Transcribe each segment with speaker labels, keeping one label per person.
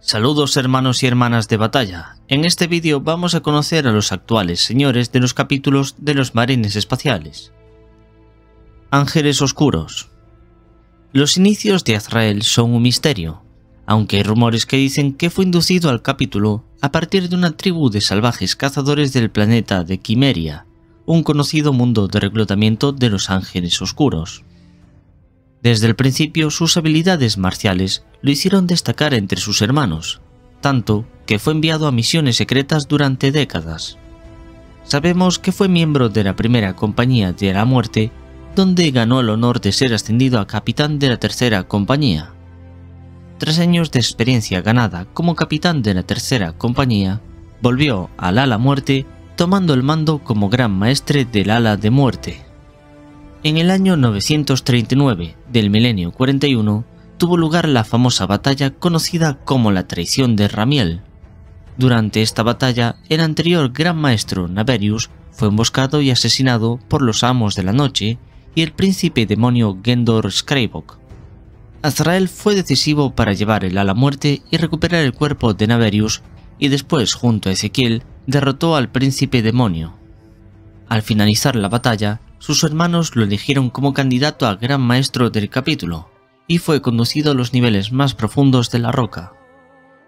Speaker 1: Saludos hermanos y hermanas de batalla. En este vídeo vamos a conocer a los actuales señores de los capítulos de los marines espaciales. Ángeles Oscuros. Los inicios de Azrael son un misterio, aunque hay rumores que dicen que fue inducido al capítulo a partir de una tribu de salvajes cazadores del planeta de Quimeria, un conocido mundo de reclutamiento de los Ángeles Oscuros. Desde el principio sus habilidades marciales lo hicieron destacar entre sus hermanos, tanto que fue enviado a misiones secretas durante décadas. Sabemos que fue miembro de la primera compañía de la muerte, donde ganó el honor de ser ascendido a capitán de la tercera compañía. 3 años de experiencia ganada como capitán de la tercera compañía, volvió al ala muerte tomando el mando como gran maestre del ala de muerte. En el año 939 del milenio 41 tuvo lugar la famosa batalla conocida como la traición de Ramiel. Durante esta batalla, el anterior gran maestro Naverius fue emboscado y asesinado por los amos de la noche y el príncipe demonio Gendor Skrybok. Azrael fue decisivo para llevar el ala muerte y recuperar el cuerpo de Naverius, y después, junto a Ezequiel, derrotó al príncipe demonio. Al finalizar la batalla, sus hermanos lo eligieron como candidato a gran maestro del capítulo, y fue conducido a los niveles más profundos de la roca.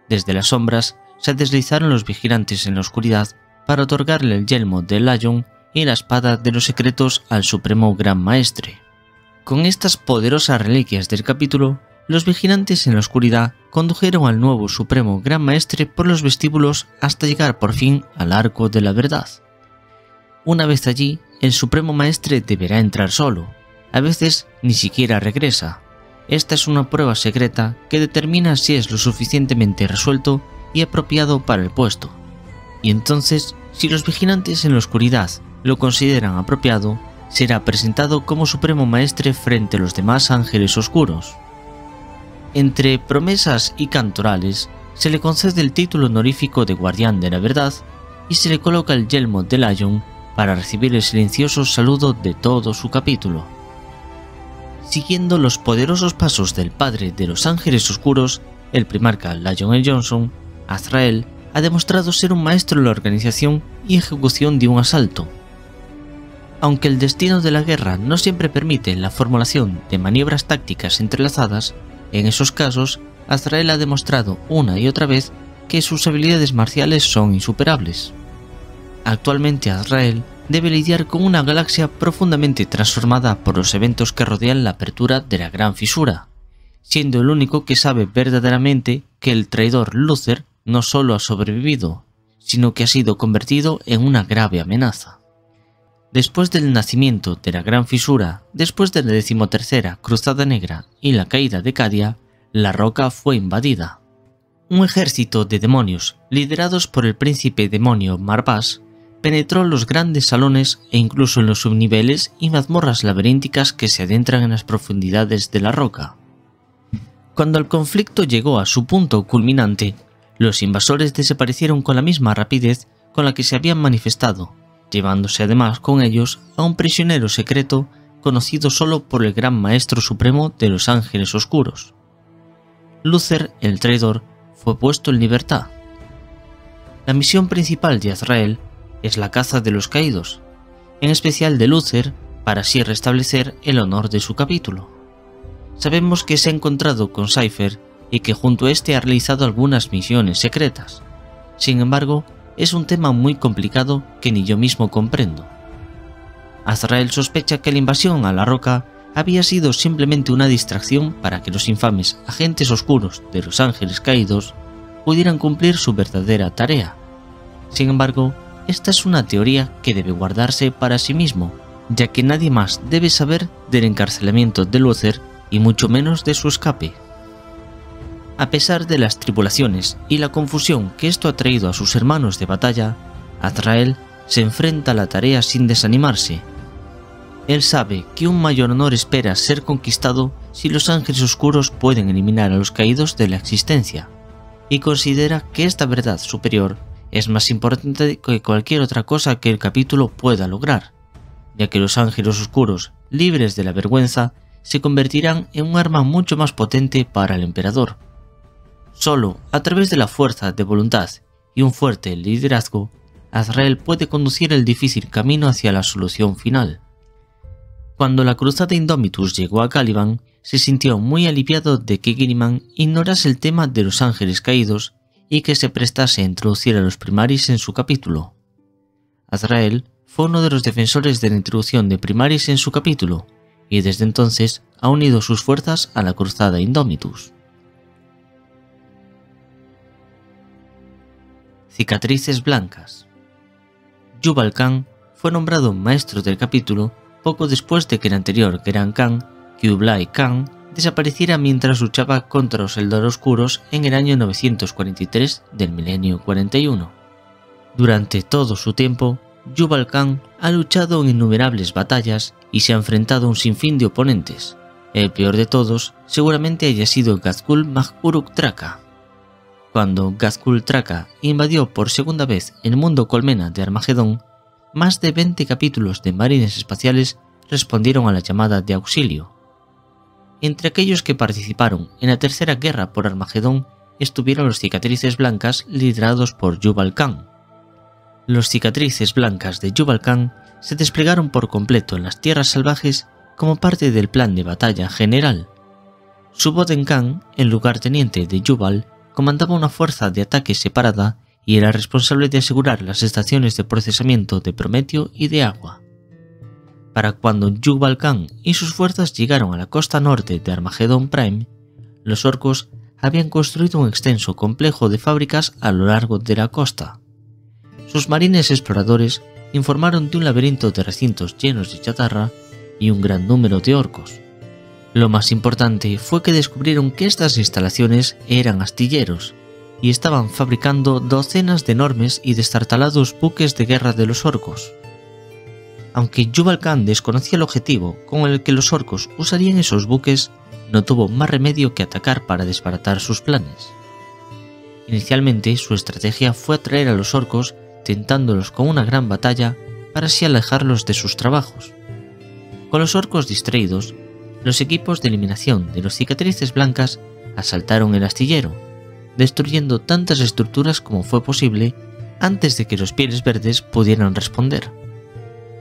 Speaker 1: Desde las sombras se deslizaron los vigilantes en la oscuridad para otorgarle el yelmo de Lion y la espada de los secretos al supremo gran maestre. Con estas poderosas reliquias del capítulo, los vigilantes en la oscuridad condujeron al nuevo supremo gran maestre por los vestíbulos hasta llegar por fin al arco de la verdad. Una vez allí, el supremo maestre deberá entrar solo, a veces ni siquiera regresa. Esta es una prueba secreta que determina si es lo suficientemente resuelto y apropiado para el puesto. Y entonces, si los vigilantes en la oscuridad lo consideran apropiado, será presentado como supremo maestre frente a los demás ángeles oscuros. Entre promesas y cantorales, se le concede el título honorífico de guardián de la verdad y se le coloca el yelmo de Lion para recibir el silencioso saludo de todo su capítulo. Siguiendo los poderosos pasos del padre de los ángeles oscuros, el primarca Lion L. Johnson, Azrael ha demostrado ser un maestro en la organización y ejecución de un asalto. Aunque el destino de la guerra no siempre permite la formulación de maniobras tácticas entrelazadas, en esos casos, Azrael ha demostrado una y otra vez que sus habilidades marciales son insuperables. Actualmente Azrael debe lidiar con una galaxia profundamente transformada por los eventos que rodean la apertura de la Gran Fisura, siendo el único que sabe verdaderamente que el traidor Luther no solo ha sobrevivido, sino que ha sido convertido en una grave amenaza. Después del nacimiento de la Gran Fisura, después de la 13ª Cruzada Negra y la caída de Cadia, la roca fue invadida. Un ejército de demonios, liderados por el príncipe demonio Marbas, penetró los grandes salones e incluso en los subniveles y mazmorras laberínticas que se adentran en las profundidades de la roca. Cuando el conflicto llegó a su punto culminante, los invasores desaparecieron con la misma rapidez con la que se habían manifestado, llevándose además con ellos a un prisionero secreto conocido solo por el Gran Maestro Supremo de los Ángeles Oscuros. Luther, el traidor, fue puesto en libertad. La misión principal de Azrael es la caza de los caídos, en especial de Luther, para así restablecer el honor de su capítulo. Sabemos que se ha encontrado con Cypher y que junto a este ha realizado algunas misiones secretas. Sin embargo, es un tema muy complicado que ni yo mismo comprendo. Azrael sospecha que la invasión a la roca había sido simplemente una distracción para que los infames agentes oscuros de los ángeles caídos pudieran cumplir su verdadera tarea. Sin embargo, esta es una teoría que debe guardarse para sí mismo, ya que nadie más debe saber del encarcelamiento de Luther y mucho menos de su escape. A pesar de las tribulaciones y la confusión que esto ha traído a sus hermanos de batalla, Azrael se enfrenta a la tarea sin desanimarse. Él sabe que un mayor honor espera ser conquistado si los ángeles oscuros pueden eliminar a los caídos de la existencia, y considera que esta verdad superior es más importante que cualquier otra cosa que el capítulo pueda lograr, ya que los ángeles oscuros, libres de la vergüenza, se convertirán en un arma mucho más potente para el emperador. Solo a través de la fuerza de voluntad y un fuerte liderazgo, Azrael puede conducir el difícil camino hacia la solución final. Cuando la cruzada Indomitus llegó a Caliban, se sintió muy aliviado de que Gilliman ignorase el tema de los ángeles caídos y que se prestase a introducir a los Primaris en su capítulo. Azrael fue uno de los defensores de la introducción de Primaris en su capítulo, y desde entonces ha unido sus fuerzas a la cruzada Indomitus. Cicatrices blancas. Jubal Khan fue nombrado maestro del capítulo poco después de que el anterior Gran Khan, Kublai Khan, desapareciera mientras luchaba contra los Eldar Oscuros en el año 943 del milenio 41. Durante todo su tiempo, Jubal Khan ha luchado en innumerables batallas y se ha enfrentado a un sinfín de oponentes. El peor de todos seguramente haya sido Ghazghkull Mag Uruk Traka. Cuando Ghazghkull Traka invadió por segunda vez el mundo colmena de Armagedón, más de 20 capítulos de marines espaciales respondieron a la llamada de auxilio. Entre aquellos que participaron en la tercera guerra por Armagedón estuvieron los Cicatrices Blancas liderados por Jubal Khan. Los Cicatrices Blancas de Jubal Khan se desplegaron por completo en las tierras salvajes como parte del plan de batalla general. Suboden Khan, el lugarteniente de Jubal, comandaba una fuerza de ataque separada y era responsable de asegurar las estaciones de procesamiento de Prometeo y de agua. Para cuando Jubal Khan y sus fuerzas llegaron a la costa norte de Armagedón Prime, los orcos habían construido un extenso complejo de fábricas a lo largo de la costa. Sus marines exploradores informaron de un laberinto de recintos llenos de chatarra y un gran número de orcos. Lo más importante fue que descubrieron que estas instalaciones eran astilleros y estaban fabricando docenas de enormes y destartalados buques de guerra de los orcos. Aunque Jubal Khan desconocía el objetivo con el que los orcos usarían esos buques, no tuvo más remedio que atacar para desbaratar sus planes. Inicialmente, su estrategia fue atraer a los orcos, tentándolos con una gran batalla para así alejarlos de sus trabajos. Con los orcos distraídos, los equipos de eliminación de los Cicatrices Blancas asaltaron el astillero, destruyendo tantas estructuras como fue posible antes de que los Pieles Verdes pudieran responder.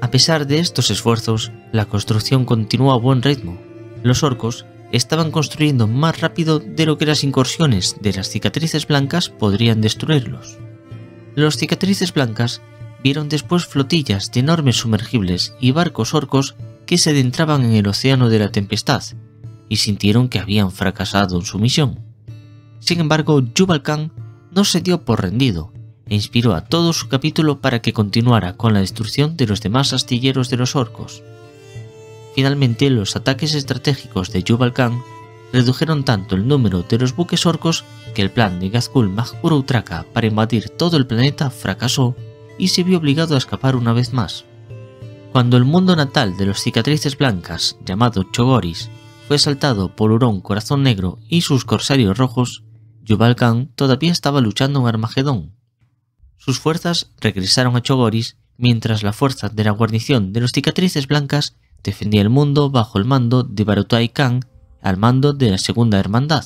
Speaker 1: A pesar de estos esfuerzos, la construcción continuó a buen ritmo. Los orcos estaban construyendo más rápido de lo que las incursiones de las Cicatrices Blancas podrían destruirlos. Los Cicatrices Blancas vieron después flotillas de enormes sumergibles y barcos orcos que se adentraban en el océano de la tempestad y sintieron que habían fracasado en su misión. Sin embargo, Jubal Khan no se dio por rendido e inspiró a todo su capítulo para que continuara con la destrucción de los demás astilleros de los orcos. Finalmente, los ataques estratégicos de Jubal Khan redujeron tanto el número de los buques orcos que el plan de Ghazghkull Mag Uruk Traka para invadir todo el planeta fracasó y se vio obligado a escapar una vez más. Cuando el mundo natal de los Cicatrices Blancas, llamado Chogoris, fue asaltado por Hurón Corazón Negro y sus corsarios rojos, Jubal Khan todavía estaba luchando en Armagedón. Sus fuerzas regresaron a Chogoris mientras la fuerza de la guarnición de los Cicatrices Blancas defendía el mundo bajo el mando de Barutai Khan al mando de la Segunda Hermandad.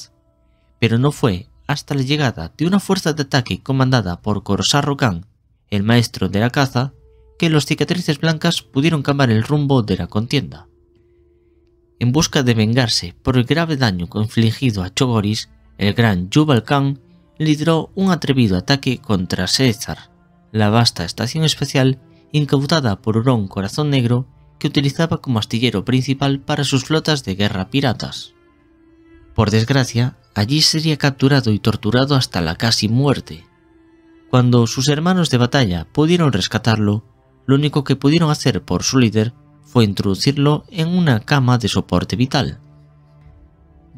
Speaker 1: Pero no fue hasta la llegada de una fuerza de ataque comandada por Corosarro Khan, el maestro de la caza, que los Cicatrices Blancas pudieron cambiar el rumbo de la contienda. En busca de vengarse por el grave daño infligido a Chogoris, el gran Jubal Khan lideró un atrevido ataque contra Caesar, la vasta estación espacial incautada por Hurón Corazón Negro que utilizaba como astillero principal para sus flotas de guerra piratas. Por desgracia, allí sería capturado y torturado hasta la casi muerte. Cuando sus hermanos de batalla pudieron rescatarlo, lo único que pudieron hacer por su líder fue introducirlo en una cama de soporte vital.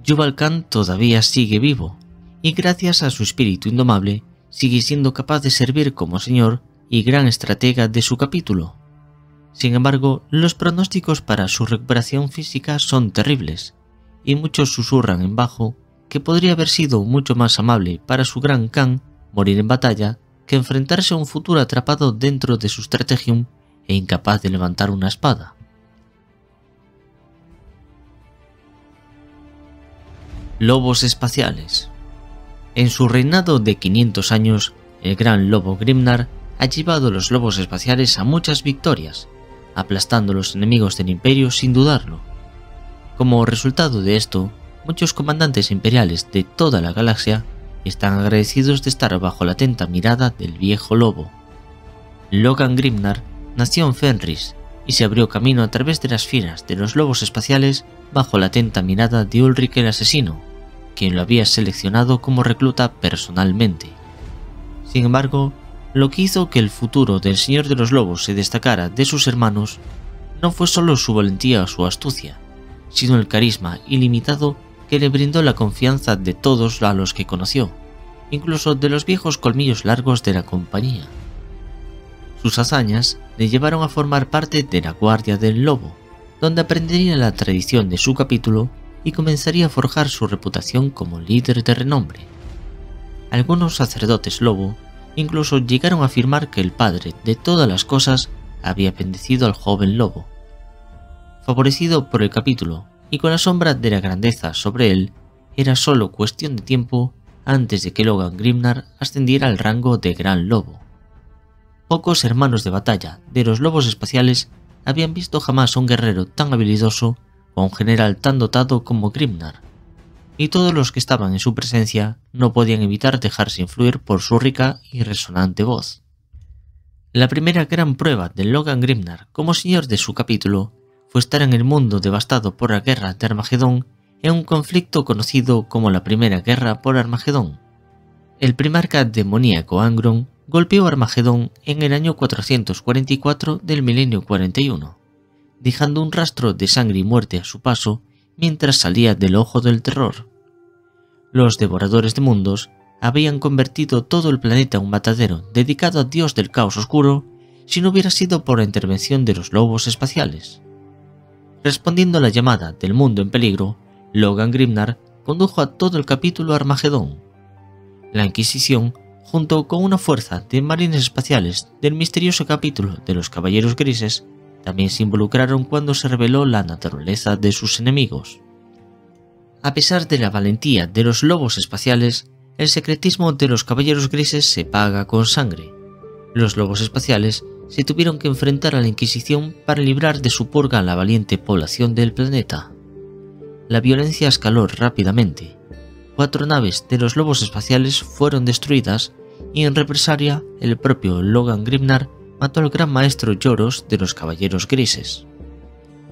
Speaker 1: Jubal Khan todavía sigue vivo, y gracias a su espíritu indomable, sigue siendo capaz de servir como señor y gran estratega de su capítulo. Sin embargo, los pronósticos para su recuperación física son terribles, y muchos susurran en bajo que podría haber sido mucho más amable para su gran Khan morir en batalla que enfrentarse a un futuro atrapado dentro de su Strategium e incapaz de levantar una espada. Lobos espaciales. En su reinado de 500 años, el gran lobo Grimnar ha llevado a los lobos espaciales a muchas victorias, aplastando a los enemigos del Imperio sin dudarlo. Como resultado de esto, muchos comandantes imperiales de toda la galaxia están agradecidos de estar bajo la atenta mirada del viejo lobo. Logan Grimnar nació en Fenris y se abrió camino a través de las filas de los lobos espaciales bajo la atenta mirada de Ulrich el asesino, quien lo había seleccionado como recluta personalmente. Sin embargo, lo que hizo que el futuro del Señor de los Lobos se destacara de sus hermanos no fue solo su valentía o su astucia, sino el carisma ilimitado que le brindó la confianza de todos a los que conoció, incluso de los viejos colmillos largos de la compañía. Sus hazañas le llevaron a formar parte de la Guardia del Lobo, donde aprendería la tradición de su capítulo y comenzaría a forjar su reputación como líder de renombre. Algunos sacerdotes lobo incluso llegaron a afirmar que el padre de todas las cosas había bendecido al joven lobo. Favorecido por el capítulo y con la sombra de la grandeza sobre él, era solo cuestión de tiempo antes de que Logan Grimnar ascendiera al rango de gran lobo. Pocos hermanos de batalla de los lobos espaciales habían visto jamás a un guerrero tan habilidoso o a un general tan dotado como Grimnar, y todos los que estaban en su presencia no podían evitar dejarse influir por su rica y resonante voz. La primera gran prueba de Logan Grimnar como señor de su capítulo fue estar en el mundo devastado por la guerra de Armagedón en un conflicto conocido como la Primera Guerra por Armagedón. El primarca demoníaco Angron golpeó Armagedón en el año 444 del milenio 41, dejando un rastro de sangre y muerte a su paso mientras salía del ojo del terror. Los devoradores de mundos habían convertido todo el planeta en un matadero dedicado a Dios del caos oscuro si no hubiera sido por la intervención de los lobos espaciales. Respondiendo a la llamada del mundo en peligro, Logan Grimnar condujo a todo el capítulo a Armagedón. La Inquisición, junto con una fuerza de marines espaciales del misterioso capítulo de los Caballeros Grises, también se involucraron cuando se reveló la naturaleza de sus enemigos. A pesar de la valentía de los lobos espaciales, el secretismo de los Caballeros Grises se paga con sangre. Los lobos espaciales se tuvieron que enfrentar a la Inquisición para librar de su purga a la valiente población del planeta. La violencia escaló rápidamente. 4 naves de los lobos espaciales fueron destruidas y en represalia el propio Logan Grimnar mató al gran maestro Lloros de los Caballeros Grises.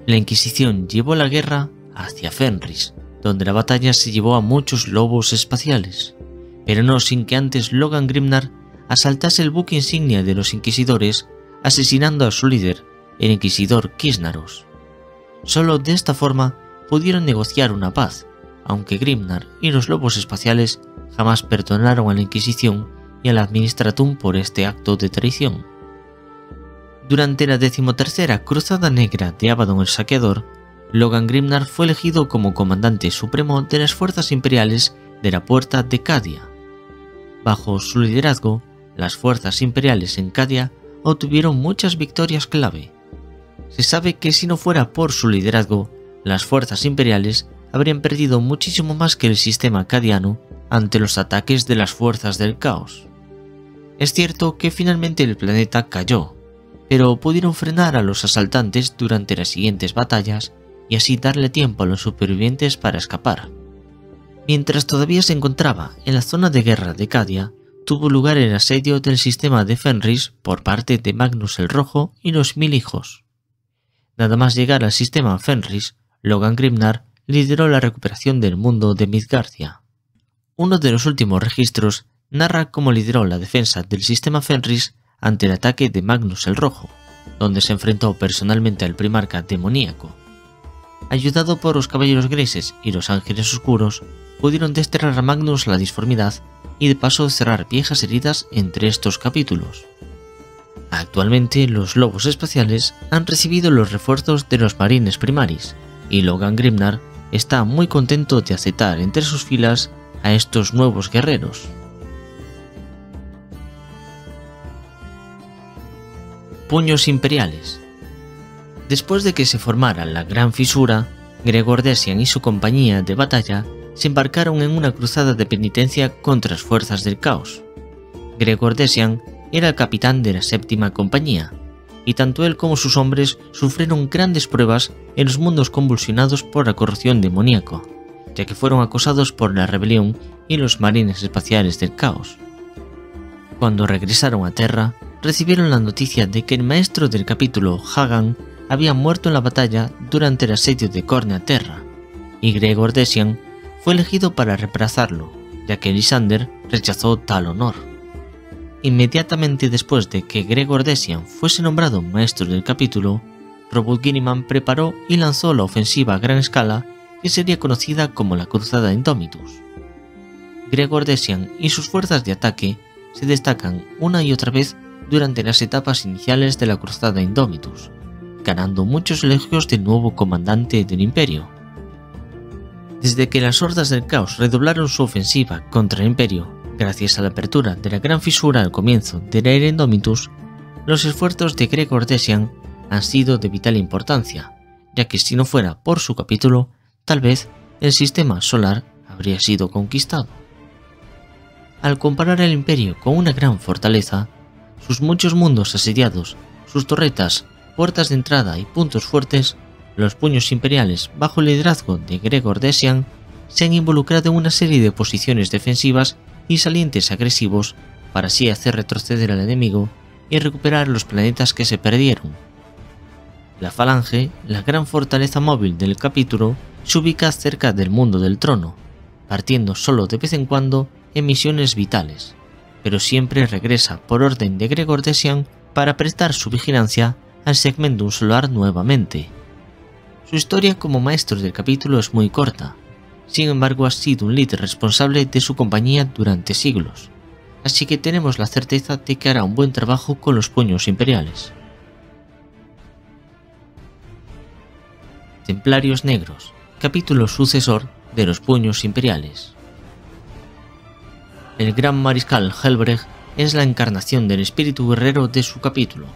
Speaker 1: La Inquisición llevó la guerra hacia Fenris, donde la batalla se llevó a muchos lobos espaciales, pero no sin que antes Logan Grimnar asaltase el buque insignia de los inquisidores, asesinando a su líder, el inquisidor Kisnaros. Solo de esta forma pudieron negociar una paz, aunque Grimnar y los lobos espaciales jamás perdonaron a la Inquisición y al Administratum por este acto de traición. Durante la 13ª Cruzada Negra de Abaddon el Saqueador, Logan Grimnar fue elegido como comandante supremo de las fuerzas imperiales de la Puerta de Cadia. Bajo su liderazgo, las fuerzas imperiales en Cadia obtuvieron muchas victorias clave. Se sabe que si no fuera por su liderazgo, las fuerzas imperiales habrían perdido muchísimo más que el sistema cadiano ante los ataques de las fuerzas del caos. Es cierto que finalmente el planeta cayó, pero pudieron frenar a los asaltantes durante las siguientes batallas y así darle tiempo a los supervivientes para escapar. Mientras todavía se encontraba en la zona de guerra de Cadia, tuvo lugar el asedio del sistema de Fenris por parte de Magnus el Rojo y los 1000 hijos. Nada más llegar al sistema Fenris, Logan Grimnar lideró la recuperación del mundo de Midgardia. Uno de los últimos registros narra cómo lideró la defensa del sistema Fenris ante el ataque de Magnus el Rojo, donde se enfrentó personalmente al primarca demoníaco. Ayudado por los Caballeros Grises y los Ángeles Oscuros, pudieron desterrar a Magnus la disformidad y de paso cerrar viejas heridas entre estos capítulos. Actualmente los lobos espaciales han recibido los refuerzos de los marines primaris, y Logan Grimnar está muy contento de aceptar entre sus filas a estos nuevos guerreros. Puños imperiales. Después de que se formara la Gran Fisura, Gregor Desian y su compañía de batalla se embarcaron en una cruzada de penitencia contra las fuerzas del caos. Gregor Desian era el capitán de la séptima compañía, y tanto él como sus hombres sufrieron grandes pruebas en los mundos convulsionados por la corrupción demoníaca, ya que fueron acosados por la rebelión y los marines espaciales del caos. Cuando regresaron a Terra, recibieron la noticia de que el maestro del capítulo, Hagan, había muerto en la batalla durante el asedio de Cornea Terra, y Gregor Desian fue elegido para reemplazarlo, ya que Lysander rechazó tal honor. Inmediatamente después de que Gregor Desian fuese nombrado maestro del capítulo, Robert Guilliman preparó y lanzó la ofensiva a gran escala que sería conocida como la Cruzada Indomitus. Gregor Desian y sus fuerzas de ataque se destacan una y otra vez durante las etapas iniciales de la Cruzada Indomitus, ganando muchos elogios del nuevo comandante del Imperio. Desde que las hordas del caos redoblaron su ofensiva contra el Imperio, gracias a la apertura de la gran fisura al comienzo de la era Indomitus, los esfuerzos de Gregor Desian han sido de vital importancia, ya que si no fuera por su capítulo, tal vez el sistema solar habría sido conquistado. Al comparar el Imperio con una gran fortaleza, sus muchos mundos asediados, sus torretas, puertas de entrada y puntos fuertes, los puños imperiales bajo el liderazgo de Gregor Desian se han involucrado en una serie de posiciones defensivas y salientes agresivos para así hacer retroceder al enemigo y recuperar los planetas que se perdieron. La Falange, la gran fortaleza móvil del capítulo, se ubica cerca del mundo del trono, partiendo solo de vez en cuando en misiones vitales, pero siempre regresa por orden de Gregor Desian para prestar su vigilancia al Segmentum Solar nuevamente. Su historia como maestro del capítulo es muy corta. Sin embargo, ha sido un líder responsable de su compañía durante siglos, así que tenemos la certeza de que hará un buen trabajo con los puños imperiales. Templarios Negros, capítulo sucesor de los puños imperiales. El gran mariscal Helbrecht es la encarnación del espíritu guerrero de su capítulo.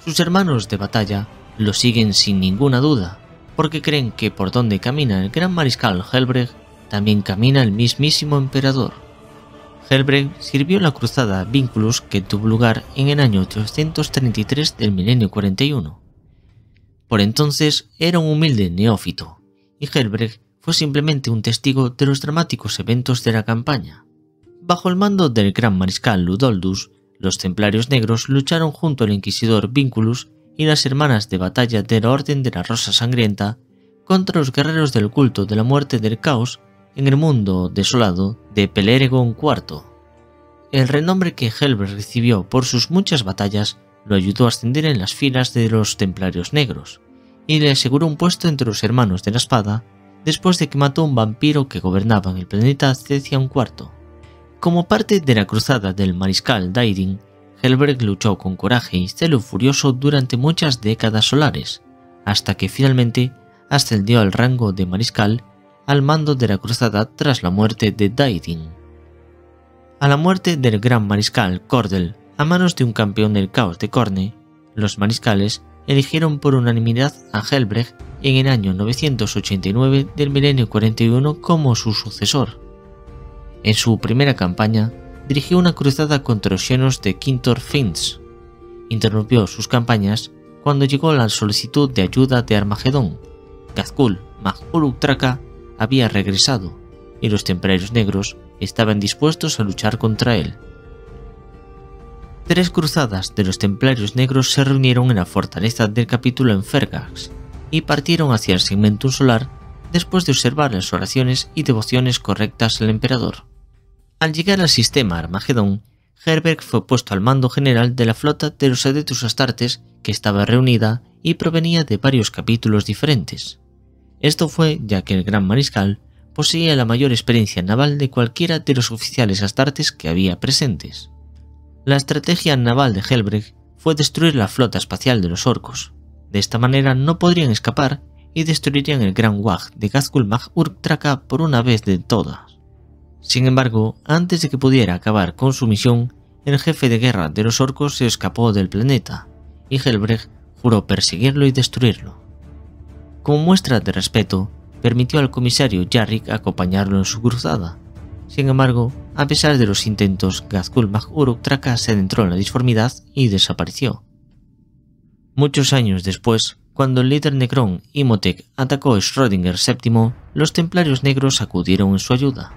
Speaker 1: Sus hermanos de batalla lo siguen sin ninguna duda, porque creen que por donde camina el gran mariscal Helbrecht, también camina el mismísimo emperador. Helbrecht sirvió en la cruzada Vinculus que tuvo lugar en el año 833 del milenio 41. Por entonces era un humilde neófito, y Helbrecht fue simplemente un testigo de los dramáticos eventos de la campaña. Bajo el mando del gran mariscal Ludoldus, los Templarios Negros lucharon junto al inquisidor Vinculus y las hermanas de batalla de la Orden de la Rosa Sangrienta contra los guerreros del culto de la muerte del caos en el mundo desolado de Peleregon IV. El renombre que Helbrecht recibió por sus muchas batallas lo ayudó a ascender en las filas de los Templarios Negros y le aseguró un puesto entre los hermanos de la espada después de que mató a un vampiro que gobernaba en el planeta Cetian IV. Como parte de la cruzada del mariscal Daidin, Helbrecht luchó con coraje y celo furioso durante muchas décadas solares, hasta que finalmente ascendió al rango de mariscal al mando de la cruzada tras la muerte de Daidin. A la muerte del gran mariscal Cordel a manos de un campeón del caos de Corne, los mariscales eligieron por unanimidad a Helbrecht en el año 989 del milenio 41 como su sucesor. En su primera campaña, dirigió una cruzada contra los llenos de Quintor Finns. Interrumpió sus campañas cuando llegó la solicitud de ayuda de Armagedón. Gazgul Mag Uruk Traka había regresado, y los Templarios Negros estaban dispuestos a luchar contra él. 3 cruzadas de los Templarios Negros se reunieron en la fortaleza del capítulo en Fergax, y partieron hacia el Segmentum Solar después de observar las oraciones y devociones correctas al emperador. Al llegar al sistema Armagedón, Helbrecht fue puesto al mando general de la flota de los Adeptus Astartes que estaba reunida y provenía de varios capítulos diferentes. Esto fue ya que el gran mariscal poseía la mayor experiencia naval de cualquiera de los oficiales astartes que había presentes. La estrategia naval de Helbrecht fue destruir la flota espacial de los orcos. De esta manera no podrían escapar y destruirían el gran Wag de Gazgul Mag Uruk Traka por una vez de todas. Sin embargo, antes de que pudiera acabar con su misión, el jefe de guerra de los orcos se escapó del planeta, y Helbrecht juró perseguirlo y destruirlo. Como muestra de respeto, permitió al comisario Yarrick acompañarlo en su cruzada. Sin embargo, a pesar de los intentos, Gazgul Mag Uruk Traka se adentró en la disformidad y desapareció. Muchos años después, cuando el líder Necron, Imhotep, atacó a Schrödinger VII, los templarios negros acudieron en su ayuda.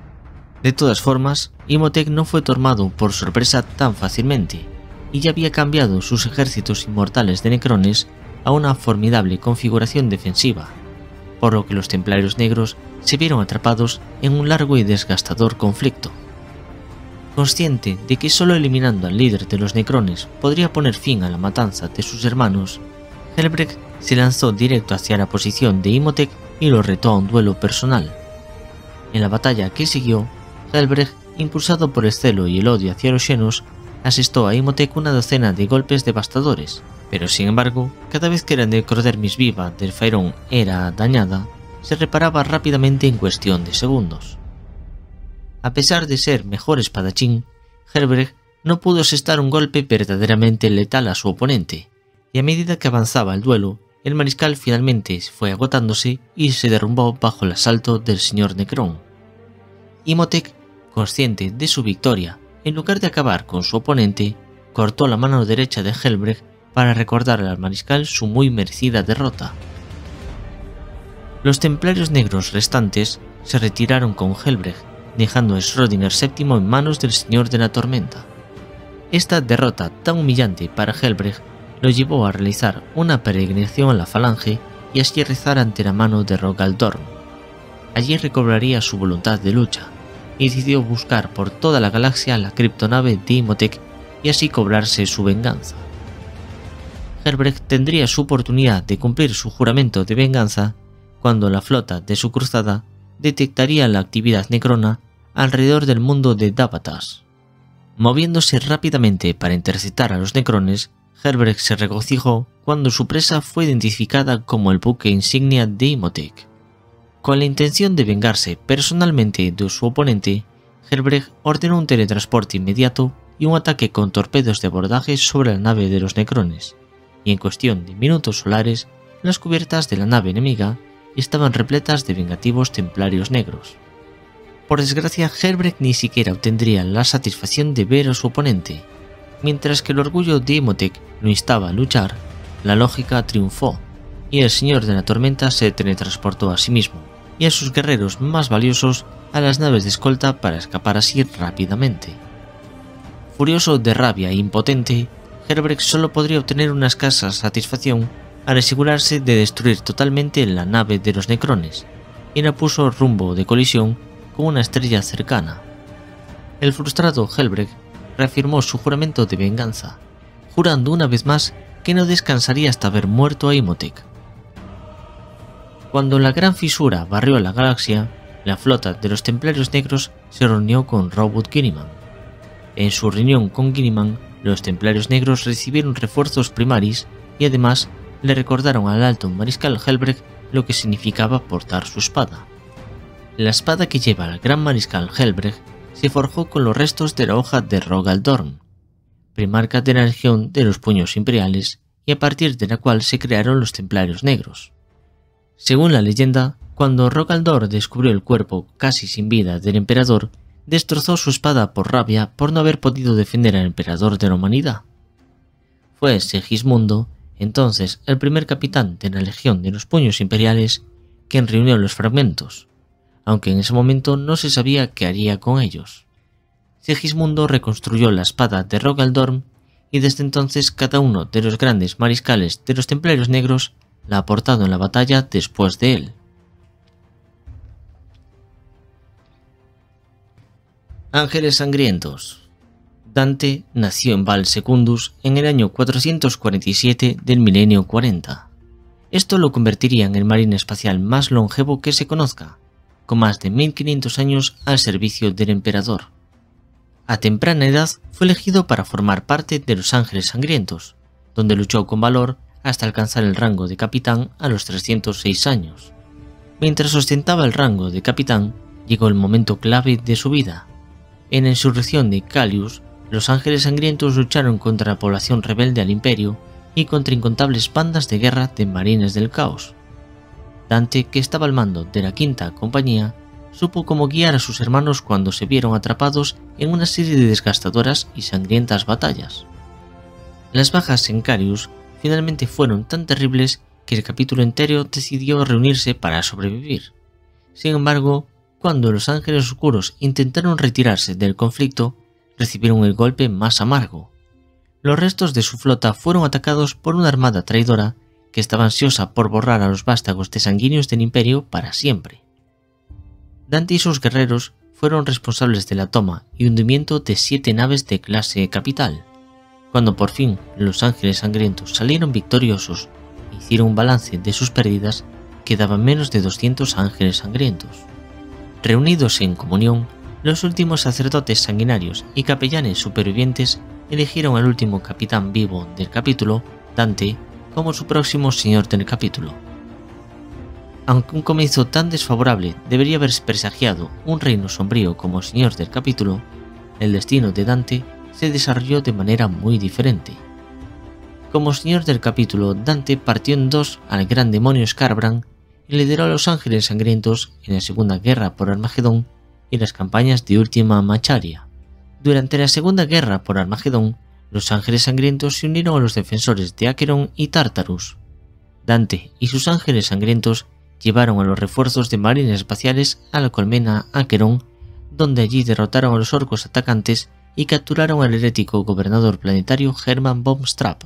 Speaker 1: De todas formas, Imhotep no fue tomado por sorpresa tan fácilmente, y ya había cambiado sus ejércitos inmortales de necrones a una formidable configuración defensiva, por lo que los templarios negros se vieron atrapados en un largo y desgastador conflicto. Consciente de que solo eliminando al líder de los necrones podría poner fin a la matanza de sus hermanos, Helbrecht se lanzó directo hacia la posición de Imhotep y lo retó a un duelo personal. En la batalla que siguió, Helbrecht, impulsado por el celo y el odio hacia los Xenos, asestó a Imhotep una docena de golpes devastadores, pero sin embargo, cada vez que la necrodermis viva del Faerûn era dañada, se reparaba rápidamente en cuestión de segundos. A pesar de ser mejor espadachín, Helbrecht no pudo asestar un golpe verdaderamente letal a su oponente, y a medida que avanzaba el duelo, el mariscal finalmente fue agotándose y se derrumbó bajo el asalto del señor Necron. Imhotep, consciente de su victoria, en lugar de acabar con su oponente, cortó la mano derecha de Helbrecht para recordarle al mariscal su muy merecida derrota. Los templarios negros restantes se retiraron con Helbrecht, dejando a Schrödinger VII en manos del Señor de la Tormenta. Esta derrota tan humillante para Helbrecht lo llevó a realizar una peregrinación a la Falange y así rezar ante la mano de Rogal Dorn. Allí recobraría su voluntad de lucha y decidió buscar por toda la galaxia la criptonave de Imhotep y así cobrarse su venganza. Helbrecht tendría su oportunidad de cumplir su juramento de venganza cuando la flota de su cruzada detectaría la actividad necrona alrededor del mundo de Davatas. Moviéndose rápidamente para interceptar a los necrones, Helbrecht se regocijó cuando su presa fue identificada como el buque insignia de Imhotep. Con la intención de vengarse personalmente de su oponente, Helbrecht ordenó un teletransporte inmediato y un ataque con torpedos de abordaje sobre la nave de los necrones, y en cuestión de minutos solares, las cubiertas de la nave enemiga estaban repletas de vengativos templarios negros. Por desgracia, Helbrecht ni siquiera obtendría la satisfacción de ver a su oponente. Mientras que el orgullo de Imhotep lo instaba a luchar, la lógica triunfó, y el Señor de la Tormenta se teletransportó a sí mismo y a sus guerreros más valiosos a las naves de escolta para escapar así rápidamente. Furioso de rabia e impotente, Helbrecht solo podría obtener una escasa satisfacción al asegurarse de destruir totalmente la nave de los necrones, y la puso rumbo de colisión con una estrella cercana. El frustrado Helbrecht reafirmó su juramento de venganza, jurando una vez más que no descansaría hasta haber muerto a Imhotep. Cuando la gran fisura barrió la galaxia, la flota de los templarios negros se reunió con Robert Guilliman. En su reunión con Guilliman, los templarios negros recibieron refuerzos primaris y además le recordaron al alto mariscal Helbrecht lo que significaba portar su espada. La espada que lleva el gran mariscal Helbrecht se forjó con los restos de la hoja de Rogal Dorn, primarca de la Legión de los Puños Imperiales, y a partir de la cual se crearon los templarios negros. Según la leyenda, cuando Rogal Dorn descubrió el cuerpo casi sin vida del emperador, destrozó su espada por rabia por no haber podido defender al emperador de la humanidad. Fue Segismundo, entonces el primer capitán de la Legión de los Puños Imperiales, quien reunió los fragmentos, aunque en ese momento no se sabía qué haría con ellos. Segismundo reconstruyó la espada de Rogal Dorn y desde entonces cada uno de los grandes mariscales de los templarios negros la ha portado en la batalla después de él. Ángeles sangrientos. Dante nació en Val Secundus en el año 447 del milenio 40. Esto lo convertiría en el marine espacial más longevo que se conozca, con más de 1500 años al servicio del emperador. A temprana edad fue elegido para formar parte de los Ángeles Sangrientos, donde luchó con valor hasta alcanzar el rango de capitán a los 306 años. Mientras ostentaba el rango de capitán, llegó el momento clave de su vida. En la insurrección de Callius, los Ángeles Sangrientos lucharon contra la población rebelde al Imperio y contra incontables bandas de guerra de marines del caos. Dante, que estaba al mando de la quinta compañía, supo cómo guiar a sus hermanos cuando se vieron atrapados en una serie de desgastadoras y sangrientas batallas. Las bajas en Carius finalmente fueron tan terribles que el capítulo entero decidió reunirse para sobrevivir. Sin embargo, cuando los Ángeles Oscuros intentaron retirarse del conflicto, recibieron el golpe más amargo. Los restos de su flota fueron atacados por una armada traidora que estaba ansiosa por borrar a los vástagos de sanguíneos del Imperio para siempre. Dante y sus guerreros fueron responsables de la toma y hundimiento de 7 naves de clase capital. Cuando por fin los Ángeles Sangrientos salieron victoriosos e hicieron un balance de sus pérdidas, quedaban menos de 200 Ángeles Sangrientos. Reunidos en comunión, los últimos sacerdotes sanguinarios y capellanes supervivientes eligieron al último capitán vivo del capítulo, Dante, como su próximo señor del capítulo. Aunque un comienzo tan desfavorable debería haber presagiado un reino sombrío como señor del capítulo, el destino de Dante se desarrolló de manera muy diferente. Como señor del capítulo, Dante partió en dos al gran demonio Skarbrand y lideró a los Ángeles Sangrientos en la Segunda Guerra por Armagedón y las campañas de Última Macharia. Durante la Segunda Guerra por Armagedón, los Ángeles Sangrientos se unieron a los defensores de Acheron y Tartarus. Dante y sus Ángeles Sangrientos llevaron a los refuerzos de marines espaciales a la colmena Acheron, donde allí derrotaron a los orcos atacantes y capturaron al herético gobernador planetario Hermann von Trapp.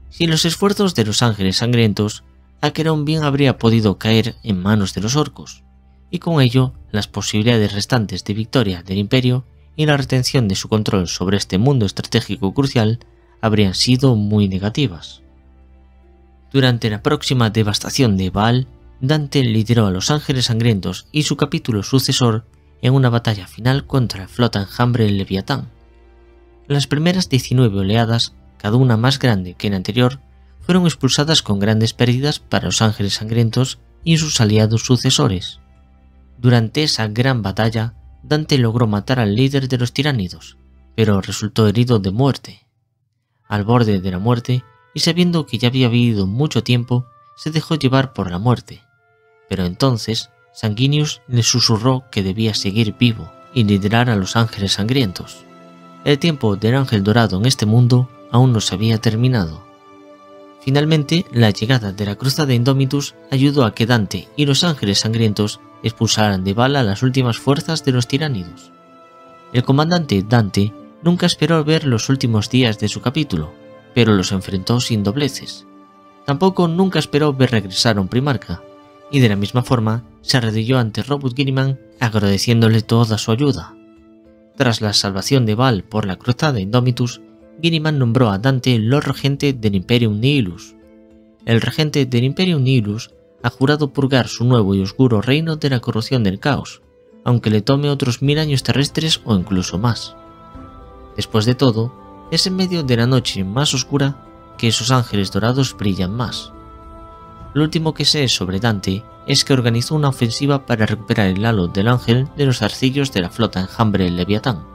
Speaker 1: Sin los esfuerzos de los Ángeles Sangrientos, Acheron bien habría podido caer en manos de los orcos, y con ello las posibilidades restantes de victoria del Imperio y la retención de su control sobre este mundo estratégico crucial habrían sido muy negativas. Durante la próxima devastación de Baal, Dante lideró a los Ángeles Sangrientos y su capítulo sucesor en una batalla final contra la flota enjambre del Leviatán. Las primeras 19 oleadas, cada una más grande que la anterior, fueron expulsadas con grandes pérdidas para los Ángeles Sangrientos y sus aliados sucesores. Durante esa gran batalla, Dante logró matar al líder de los tiránidos, pero resultó herido de muerte. Al borde de la muerte, y sabiendo que ya había vivido mucho tiempo, se dejó llevar por la muerte. Pero entonces, Sanguinius le susurró que debía seguir vivo y liderar a los Ángeles Sangrientos. El tiempo del Ángel Dorado en este mundo aún no se había terminado. Finalmente, la llegada de la Cruzada Indomitus ayudó a que Dante y los Ángeles Sangrientos expulsaran de Baal a las últimas fuerzas de los tiránidos. El comandante Dante nunca esperó ver los últimos días de su capítulo, pero los enfrentó sin dobleces. Tampoco nunca esperó ver regresar a un primarca, y de la misma forma se arrodilló ante Robert Guilliman agradeciéndole toda su ayuda. Tras la salvación de Baal por la Cruzada Indomitus, Guilliman nombró a Dante Lord Regente del Imperium Nihilus. El regente del Imperium Nihilus ha jurado purgar su nuevo y oscuro reino de la corrupción del caos, aunque le tome otros 1000 años terrestres o incluso más. Después de todo, es en medio de la noche más oscura que esos ángeles dorados brillan más. Lo último que sé sobre Dante es que organizó una ofensiva para recuperar el halo del ángel de los arcillos de la flota enjambre del Leviatán.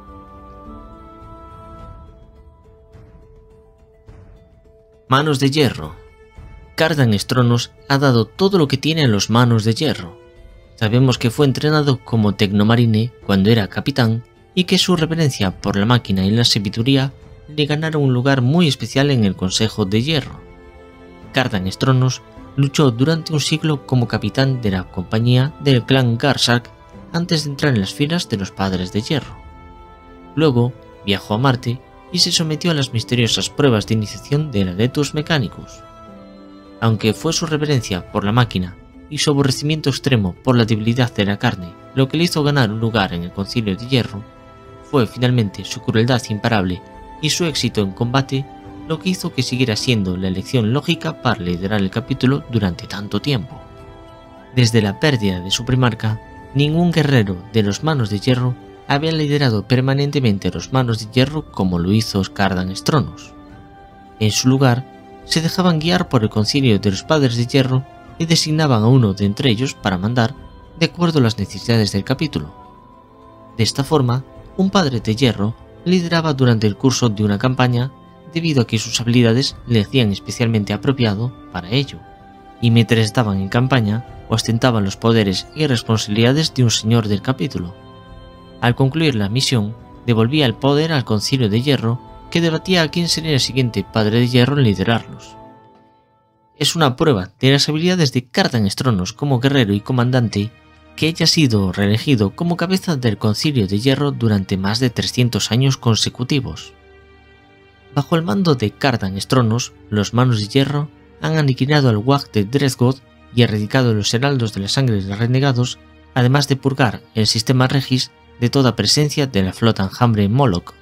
Speaker 1: Manos de hierro. Cardan Estronos ha dado todo lo que tiene en los Manos de Hierro. Sabemos que fue entrenado como tecnomarine cuando era capitán y que su reverencia por la máquina y la sabiduría le ganaron un lugar muy especial en el Consejo de Hierro. Cardan Estronos luchó durante un siglo como capitán de la compañía del clan Garsark antes de entrar en las filas de los Padres de Hierro. Luego viajó a Marte y se sometió a las misteriosas pruebas de iniciación del Adeptus Mechanicus. Aunque fue su reverencia por la máquina y su aborrecimiento extremo por la debilidad de la carne lo que le hizo ganar un lugar en el Concilio de Hierro, fue finalmente su crueldad imparable y su éxito en combate lo que hizo que siguiera siendo la elección lógica para liderar el capítulo durante tanto tiempo. Desde la pérdida de su primarca, ningún guerrero de los Manos de Hierro había liderado permanentemente los Manos de Hierro como lo hizo Cardan Estronos. En su lugar, se dejaban guiar por el concilio de los Padres de Hierro y designaban a uno de entre ellos para mandar de acuerdo a las necesidades del capítulo. De esta forma, un Padre de Hierro lideraba durante el curso de una campaña debido a que sus habilidades le hacían especialmente apropiado para ello, y mientras estaban en campaña, ostentaban los poderes y responsabilidades de un señor del capítulo. Al concluir la misión, devolvía el poder al Concilio de Hierro, que debatía a quién sería el siguiente Padre de Hierro en liderarlos. Es una prueba de las habilidades de Cardan Estronos como guerrero y comandante que haya sido reelegido como cabeza del Concilio de Hierro durante más de 300 años consecutivos. Bajo el mando de Cardan Estronos, los Manos de Hierro han aniquilado al Wag de Dreadgod y erradicado los heraldos de la sangre de los renegados, además de purgar el sistema Regis de toda presencia de la flota enjambre Moloch.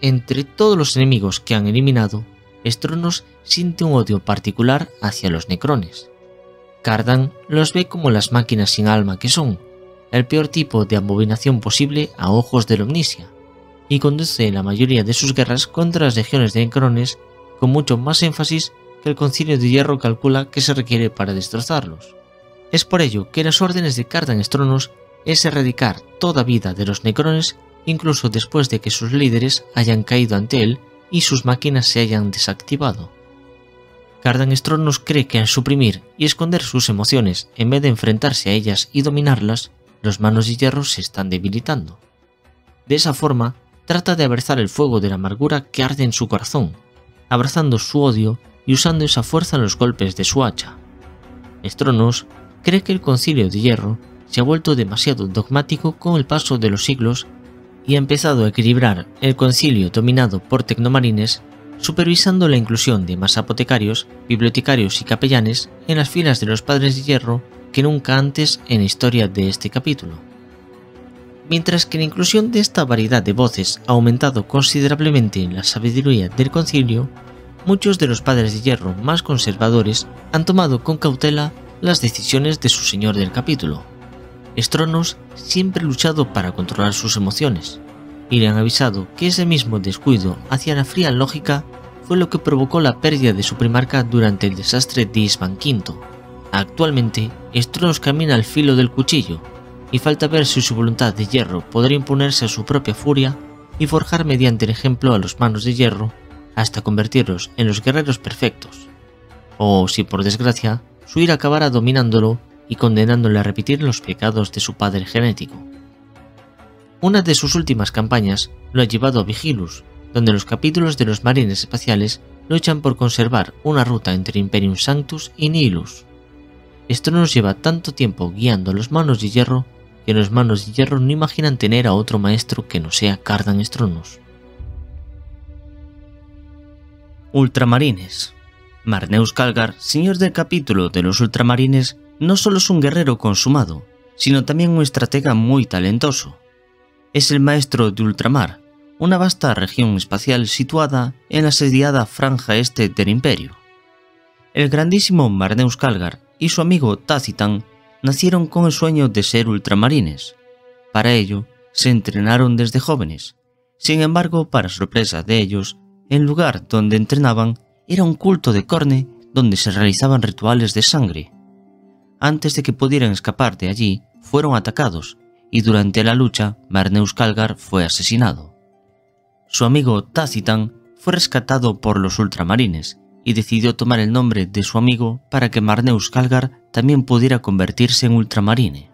Speaker 1: Entre todos los enemigos que han eliminado, Estronos siente un odio particular hacia los Necrones. Cardan los ve como las máquinas sin alma que son, el peor tipo de abominación posible a ojos del Omnisia, y conduce la mayoría de sus guerras contra las legiones de Necrones con mucho más énfasis que el Concilio de Hierro calcula que se requiere para destrozarlos. Es por ello que las órdenes de Cardan Estronos es erradicar toda vida de los Necrones, incluso después de que sus líderes hayan caído ante él y sus máquinas se hayan desactivado. Cardan Estronos cree que al suprimir y esconder sus emociones en vez de enfrentarse a ellas y dominarlas, los Manos de Hierro se están debilitando. De esa forma, trata de abrazar el fuego de la amargura que arde en su corazón, abrazando su odio y usando esa fuerza en los golpes de su hacha. Estronos cree que el Concilio de Hierro se ha vuelto demasiado dogmático con el paso de los siglos y ha empezado a equilibrar el concilio dominado por tecnomarines, supervisando la inclusión de más apotecarios, bibliotecarios y capellanes en las filas de los Padres de Hierro que nunca antes en la historia de este capítulo. Mientras que la inclusión de esta variedad de voces ha aumentado considerablemente la sabiduría del concilio, muchos de los Padres de Hierro más conservadores han tomado con cautela las decisiones de su señor del capítulo. Estronos siempre ha luchado para controlar sus emociones, y le han avisado que ese mismo descuido hacia la fría lógica fue lo que provocó la pérdida de su primarca durante el desastre de Isvan V. Actualmente, Estronos camina al filo del cuchillo, y falta ver si su voluntad de hierro podrá imponerse a su propia furia y forjar mediante el ejemplo a los Manos de Hierro hasta convertirlos en los guerreros perfectos, o si por desgracia su ira acabará dominándolo y condenándole a repetir los pecados de su padre genético. Una de sus últimas campañas lo ha llevado a Vigilus, donde los capítulos de los Marines Espaciales luchan por conservar una ruta entre Imperium Sanctus y Nihilus. Esto nos lleva tanto tiempo guiando a los Manos de Hierro que los Manos de Hierro no imaginan tener a otro maestro que no sea Cardan Estronos. Ultramarines. Marneus Calgar, señor del capítulo de los Ultramarines, no solo es un guerrero consumado, sino también un estratega muy talentoso. Es el maestro de Ultramar, una vasta región espacial situada en la asediada franja este del Imperio. El grandísimo Marneus Calgar y su amigo Tacitan nacieron con el sueño de ser ultramarines. Para ello, se entrenaron desde jóvenes. Sin embargo, para sorpresa de ellos, el lugar donde entrenaban era un culto de Khorne donde se realizaban rituales de sangre. Antes de que pudieran escapar de allí, fueron atacados, y durante la lucha, Marneus Calgar fue asesinado. Su amigo Tacitan fue rescatado por los ultramarines, y decidió tomar el nombre de su amigo para que Marneus Calgar también pudiera convertirse en ultramarine.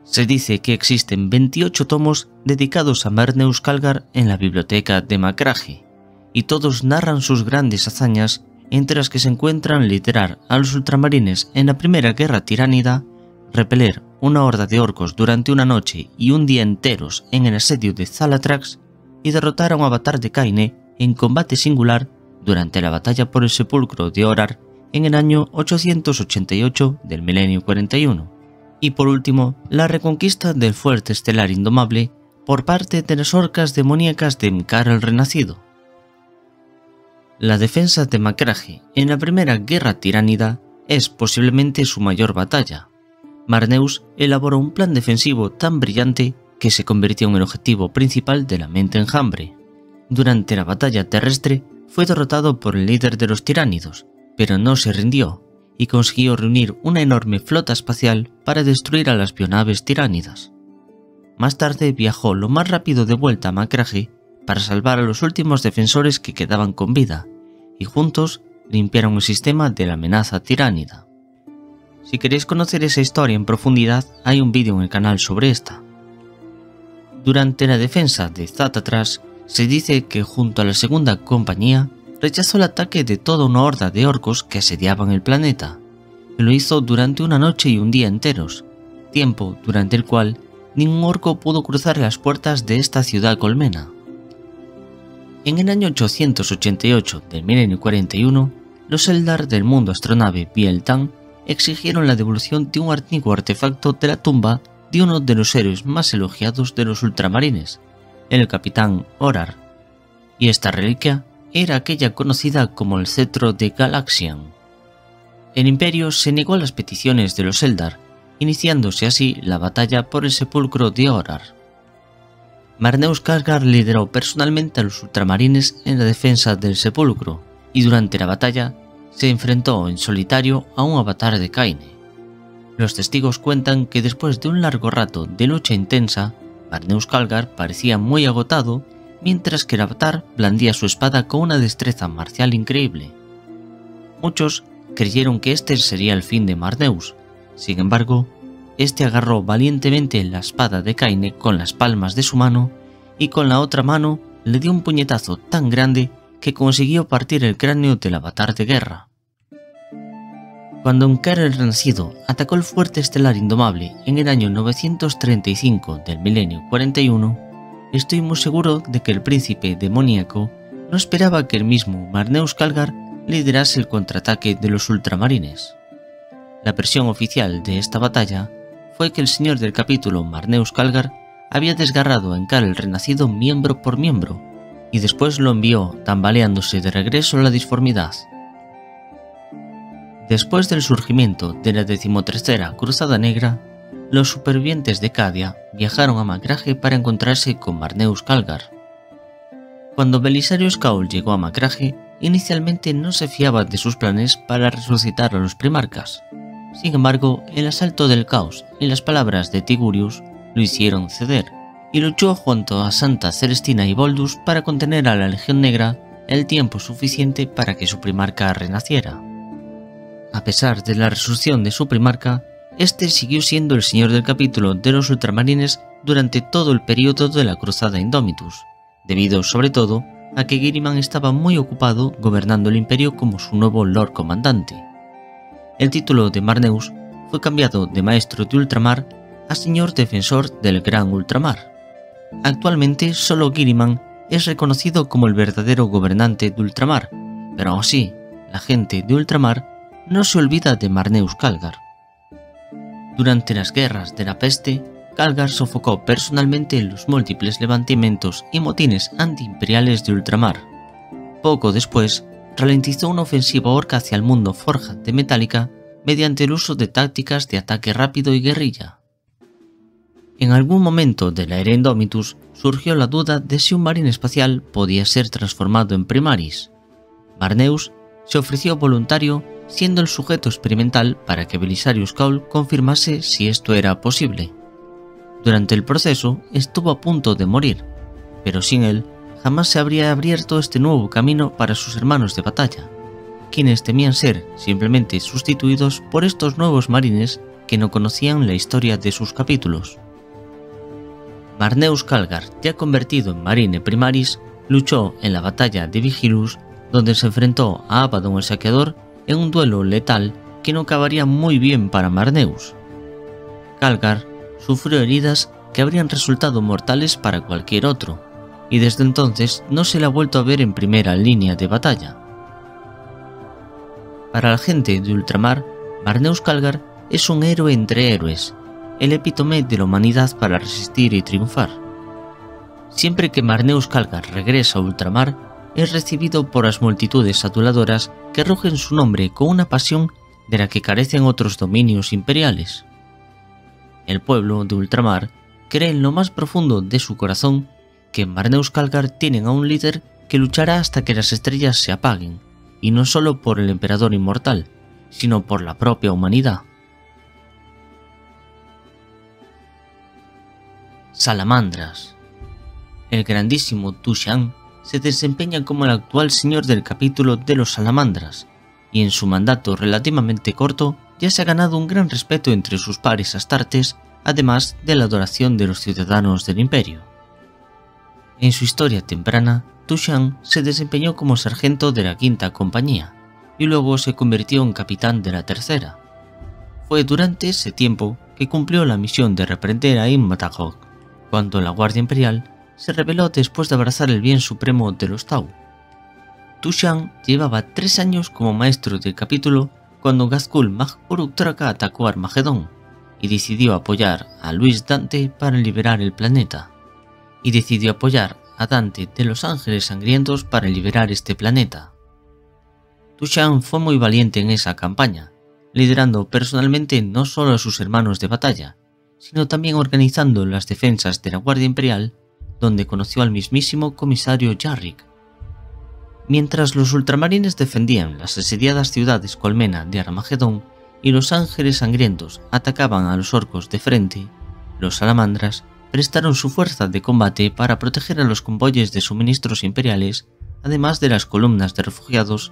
Speaker 1: Se dice que existen 28 tomos dedicados a Marneus Calgar en la biblioteca de Macragge, y todos narran sus grandes hazañas, entre las que se encuentran liderar a los ultramarines en la primera guerra tiránida, repeler una horda de orcos durante una noche y un día enteros en el asedio de Thalatrax y derrotar a un avatar de Kaine en combate singular durante la batalla por el sepulcro de Horar en el año 888 del milenio 41, y por último la reconquista del fuerte estelar indomable por parte de las orcas demoníacas de Mkar el Renacido. La defensa de Macragge en la primera guerra tiránida es posiblemente su mayor batalla. Marneus elaboró un plan defensivo tan brillante que se convirtió en el objetivo principal de la mente enjambre. Durante la batalla terrestre fue derrotado por el líder de los tiránidos, pero no se rindió y consiguió reunir una enorme flota espacial para destruir a las bionaves tiránidas. Más tarde viajó lo más rápido de vuelta a Macragge para salvar a los últimos defensores que quedaban con vida, y juntos limpiaron el sistema de la amenaza tiránida. Si queréis conocer esa historia en profundidad, hay un vídeo en el canal sobre esta. Durante la defensa de Zatarath, se dice que junto a la segunda compañía rechazó el ataque de toda una horda de orcos que asediaban el planeta, y lo hizo durante una noche y un día enteros, tiempo durante el cual ningún orco pudo cruzar las puertas de esta ciudad colmena. En el año 888 del milenio 41, los Eldar del mundo astronave Biel-Tan exigieron la devolución de un antiguo artefacto de la tumba de uno de los héroes más elogiados de los ultramarines, el capitán Horar, y esta reliquia era aquella conocida como el cetro de Galaxian. El imperio se negó a las peticiones de los Eldar, iniciándose así la batalla por el sepulcro de Horar. Marneus Calgar lideró personalmente a los ultramarines en la defensa del sepulcro, y durante la batalla se enfrentó en solitario a un avatar de Kaine. Los testigos cuentan que después de un largo rato de lucha intensa, Marneus Calgar parecía muy agotado, mientras que el avatar blandía su espada con una destreza marcial increíble. Muchos creyeron que este sería el fin de Marneus. Sin embargo, este agarró valientemente la espada de Kaine con las palmas de su mano y con la otra mano le dio un puñetazo tan grande que consiguió partir el cráneo del avatar de guerra. Cuando Ankar el Renacido atacó el fuerte estelar indomable en el año 935 del milenio 41, estoy muy seguro de que el príncipe demoníaco no esperaba que el mismo Marneus Calgar liderase el contraataque de los ultramarines. La versión oficial de esta batalla fue que el señor del capítulo Marneus Calgar había desgarrado a Ankar el Renacido miembro por miembro y después lo envió tambaleándose de regreso a la disformidad. Después del surgimiento de la 13ª Cruzada Negra, los supervivientes de Cadia viajaron a Macragge para encontrarse con Marneus Calgar. Cuando Belisarius Caol llegó a Macragge, inicialmente no se fiaba de sus planes para resucitar a los primarcas. Sin embargo, el asalto del caos y las palabras de Tigurius lo hicieron ceder, y luchó junto a Santa Celestina y Boldus para contener a la Legión Negra el tiempo suficiente para que su primarca renaciera. A pesar de la resurrección de su primarca, este siguió siendo el señor del capítulo de los ultramarines durante todo el periodo de la Cruzada Indomitus, debido sobre todo a que Guilliman estaba muy ocupado gobernando el imperio como su nuevo Lord Comandante. El título de Marneus fue cambiado de Maestro de Ultramar a Señor Defensor del Gran Ultramar. Actualmente solo Guilliman es reconocido como el verdadero gobernante de Ultramar, pero aún así, la gente de Ultramar no se olvida de Marneus Calgar. Durante las guerras de la peste, Calgar sofocó personalmente los múltiples levantamientos y motines antiimperiales de Ultramar. Poco después, ralentizó una ofensiva orca hacia el mundo Forja de Metallica mediante el uso de tácticas de ataque rápido y guerrilla. En algún momento de la era Indomitus surgió la duda de si un marín espacial podía ser transformado en Primaris. Marneus se ofreció voluntario siendo el sujeto experimental para que Belisarius Caol confirmase si esto era posible. Durante el proceso estuvo a punto de morir, pero sin él jamás se habría abierto este nuevo camino para sus hermanos de batalla, quienes temían ser simplemente sustituidos por estos nuevos marines que no conocían la historia de sus capítulos. Marneus Calgar, ya convertido en Marine Primaris, luchó en la batalla de Vigilus, donde se enfrentó a Abaddon el Saqueador en un duelo letal que no acabaría muy bien para Marneus. Calgar sufrió heridas que habrían resultado mortales para cualquier otro, y desde entonces no se le ha vuelto a ver en primera línea de batalla. Para la gente de Ultramar, Marneus Calgar es un héroe entre héroes, el epítome de la humanidad para resistir y triunfar. Siempre que Marneus Calgar regresa a Ultramar, es recibido por las multitudes aduladoras que rugen su nombre con una pasión de la que carecen otros dominios imperiales. El pueblo de Ultramar cree en lo más profundo de su corazón que en Marneus Calgar tienen a un líder que luchará hasta que las estrellas se apaguen, y no solo por el emperador inmortal, sino por la propia humanidad. Salamandras. El grandísimo Tu Shan se desempeña como el actual señor del capítulo de los Salamandras, y en su mandato relativamente corto ya se ha ganado un gran respeto entre sus pares astartes, además de la adoración de los ciudadanos del imperio. En su historia temprana, Tushan se desempeñó como sargento de la quinta compañía y luego se convirtió en capitán de la tercera. Fue durante ese tiempo que cumplió la misión de reprender a Imbatagog, cuando la Guardia Imperial se rebeló después de abrazar el bien supremo de los Tau. Tushan llevaba 3 años como maestro del capítulo cuando Ghazghkull Mag Uruk Traka atacó Armagedón y decidió apoyar a Luis Dante para liberar el planeta. Y decidió apoyar a Dante de los Ángeles Sangrientos para liberar este planeta. Tushan fue muy valiente en esa campaña, liderando personalmente no solo a sus hermanos de batalla, sino también organizando las defensas de la Guardia Imperial, donde conoció al mismísimo comisario Yarrick. Mientras los ultramarines defendían las asediadas ciudades colmena de Armagedón y los Ángeles Sangrientos atacaban a los orcos de frente, los salamandras prestaron su fuerza de combate para proteger a los convoyes de suministros imperiales, además de las columnas de refugiados,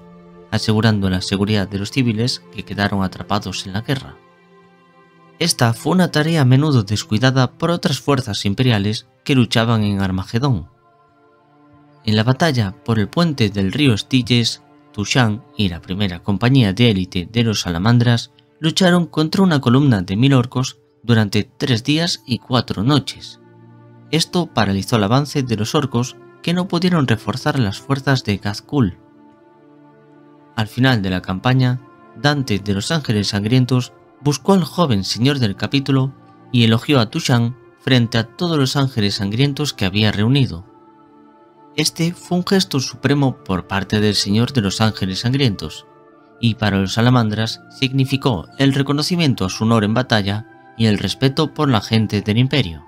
Speaker 1: asegurando la seguridad de los civiles que quedaron atrapados en la guerra. Esta fue una tarea a menudo descuidada por otras fuerzas imperiales que luchaban en Armagedón. En la batalla por el puente del río Styges, Tushan y la primera compañía de élite de los salamandras lucharon contra una columna de 1000 orcos durante 3 días y 4 noches. Esto paralizó el avance de los orcos, que no pudieron reforzar las fuerzas de Ghazghkull. Al final de la campaña, Dante de los Ángeles Sangrientos buscó al joven señor del capítulo y elogió a Tushan frente a todos los ángeles sangrientos que había reunido. Este fue un gesto supremo por parte del señor de los Ángeles Sangrientos, y para los salamandras significó el reconocimiento a su honor en batalla y el respeto por la gente del imperio.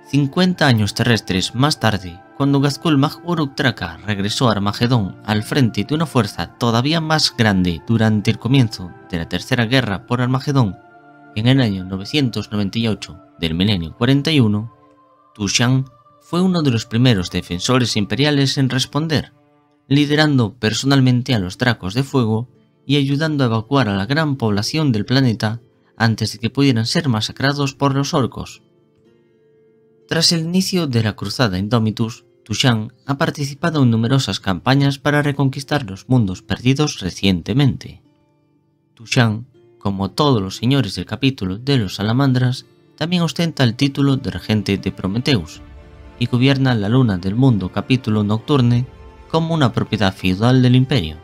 Speaker 1: 50 años terrestres más tarde, cuando Ghazghkull Mag Uruk Traka regresó a Armagedón al frente de una fuerza todavía más grande durante el comienzo de la Tercera Guerra por Armagedón, en el año 998 del milenio 41, Tushan fue uno de los primeros defensores imperiales en responder, liderando personalmente a los Dracos de Fuego y ayudando a evacuar a la gran población del planeta antes de que pudieran ser masacrados por los orcos. Tras el inicio de la Cruzada Indomitus, Tushan ha participado en numerosas campañas para reconquistar los mundos perdidos recientemente. Tushan, como todos los señores del capítulo de los Salamandras, también ostenta el título de regente de Prometheus y gobierna la luna del mundo capítulo Nocturne como una propiedad feudal del imperio.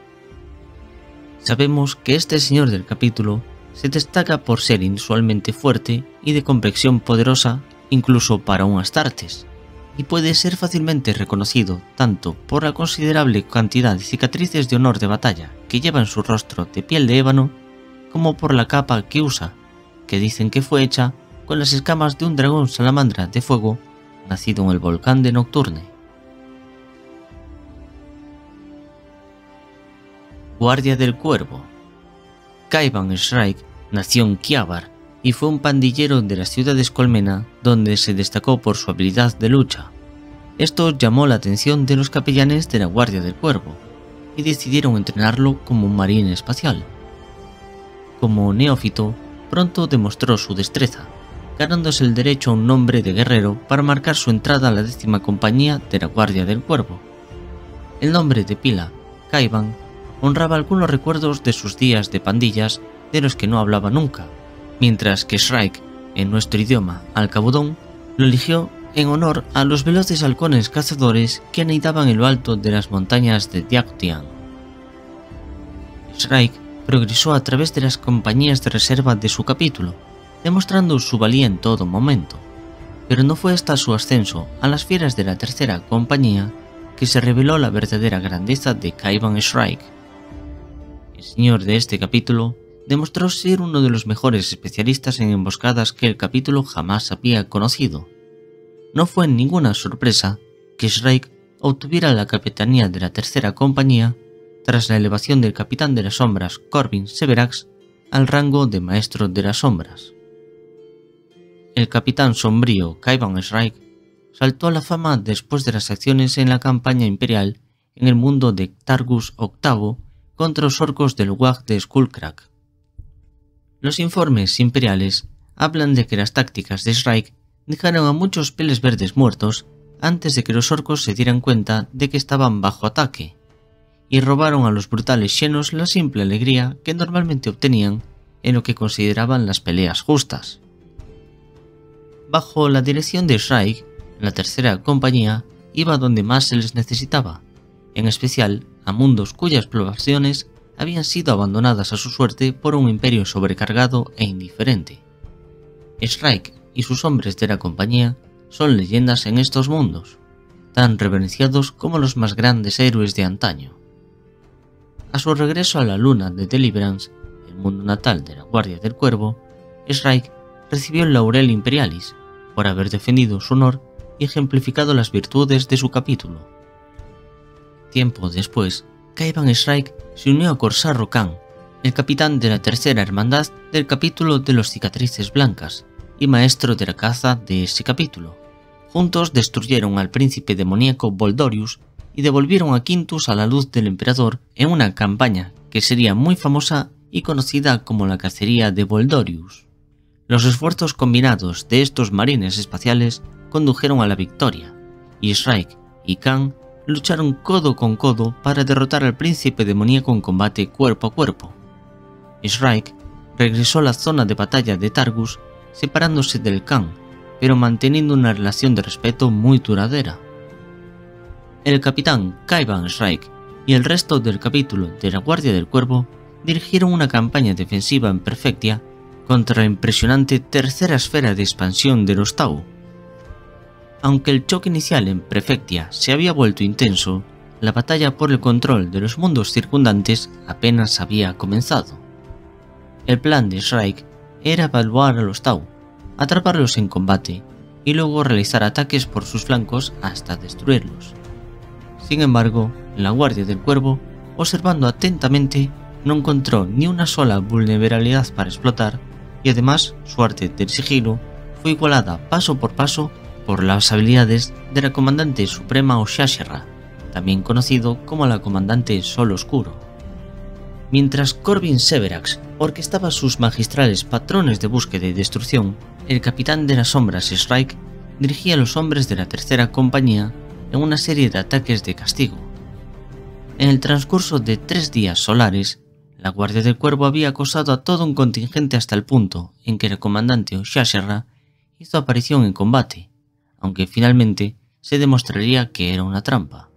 Speaker 1: Sabemos que este señor del capítulo se destaca por ser inusualmente fuerte y de complexión poderosa incluso para un Astartes, y puede ser fácilmente reconocido tanto por la considerable cantidad de cicatrices de honor de batalla que lleva en su rostro de piel de ébano, como por la capa que usa, que dicen que fue hecha con las escamas de un dragón salamandra de fuego nacido en el volcán de Nocturne. Guardia del Cuervo. Kaivan Shrike nació en Kiabar y fue un pandillero de las ciudades colmena, donde se destacó por su habilidad de lucha. Esto llamó la atención de los capellanes de la Guardia del Cuervo y decidieron entrenarlo como un marín espacial. Como neófito, pronto demostró su destreza, ganándose el derecho a un nombre de guerrero para marcar su entrada a la 10ª compañía de la Guardia del Cuervo. El nombre de pila, Kaivan, honraba algunos recuerdos de sus días de pandillas de los que no hablaba nunca, mientras que Shrike, en nuestro idioma alcabudón, lo eligió en honor a los veloces halcones cazadores que anidaban en lo alto de las montañas de Diaktian. Shrike progresó a través de las compañías de reserva de su capítulo, demostrando su valía en todo momento, pero no fue hasta su ascenso a las filas de la 3ª compañía que se reveló la verdadera grandeza de Kaivan Shrike. El señor de este capítulo demostró ser uno de los mejores especialistas en emboscadas que el capítulo jamás había conocido. No fue ninguna sorpresa que Shrike obtuviera la capitanía de la 3ª compañía tras la elevación del capitán de las sombras Corbin Severax al rango de maestro de las sombras. El capitán sombrío Kaivan Shrike saltó a la fama después de las acciones en la campaña imperial en el mundo de Targus VIII contra los orcos del WAG de Skullcrack. Los informes imperiales hablan de que las tácticas de Shrike dejaron a muchos pieles verdes muertos antes de que los orcos se dieran cuenta de que estaban bajo ataque, y robaron a los brutales xenos la simple alegría que normalmente obtenían en lo que consideraban las peleas justas. Bajo la dirección de Shrike, la tercera compañía iba donde más se les necesitaba, en especial a mundos cuyas poblaciones habían sido abandonadas a su suerte por un imperio sobrecargado e indiferente. Shrike y sus hombres de la compañía son leyendas en estos mundos, tan reverenciados como los más grandes héroes de antaño. A su regreso a la luna de Deliverance, el mundo natal de la Guardia del Cuervo, Shrike recibió el laurel imperialis por haber defendido su honor y ejemplificado las virtudes de su capítulo. Tiempo después, Kaiban Shrike se unió a Corsarro Khan, el capitán de la tercera hermandad del capítulo de los Cicatrices Blancas y maestro de la caza de ese capítulo. Juntos destruyeron al príncipe demoníaco Voldorius y devolvieron a Quintus a la luz del emperador en una campaña que sería muy famosa y conocida como la cacería de Voldorius. Los esfuerzos combinados de estos marines espaciales condujeron a la victoria, y Shrike y Khan lucharon codo con codo para derrotar al príncipe demoníaco en combate cuerpo a cuerpo. Shrike regresó a la zona de batalla de Targus separándose del Khan, pero manteniendo una relación de respeto muy duradera. El capitán Kaiban Shrike y el resto del capítulo de la Guardia del Cuervo dirigieron una campaña defensiva en Perfectia contra la impresionante tercera esfera de expansión de los Tau. Aunque el choque inicial en Perfectia se había vuelto intenso, la batalla por el control de los mundos circundantes apenas había comenzado. El plan de Shrike era evaluar a los Tau, atraparlos en combate y luego realizar ataques por sus flancos hasta destruirlos. Sin embargo, la Guardia del Cuervo, observando atentamente, no encontró ni una sola vulnerabilidad para explotar y además su arte del sigilo fue igualada paso por paso por las habilidades de la comandante suprema Oshashera, también conocido como la comandante Sol Oscuro. Mientras Corbin Severax orquestaba sus magistrales patrones de búsqueda y destrucción, el capitán de las sombras Shrike dirigía a los hombres de la tercera compañía en una serie de ataques de castigo. En el transcurso de 3 días solares, la Guardia del Cuervo había acosado a todo un contingente hasta el punto en que el comandante Oshashera hizo aparición en combate, aunque finalmente se demostraría que era una trampa.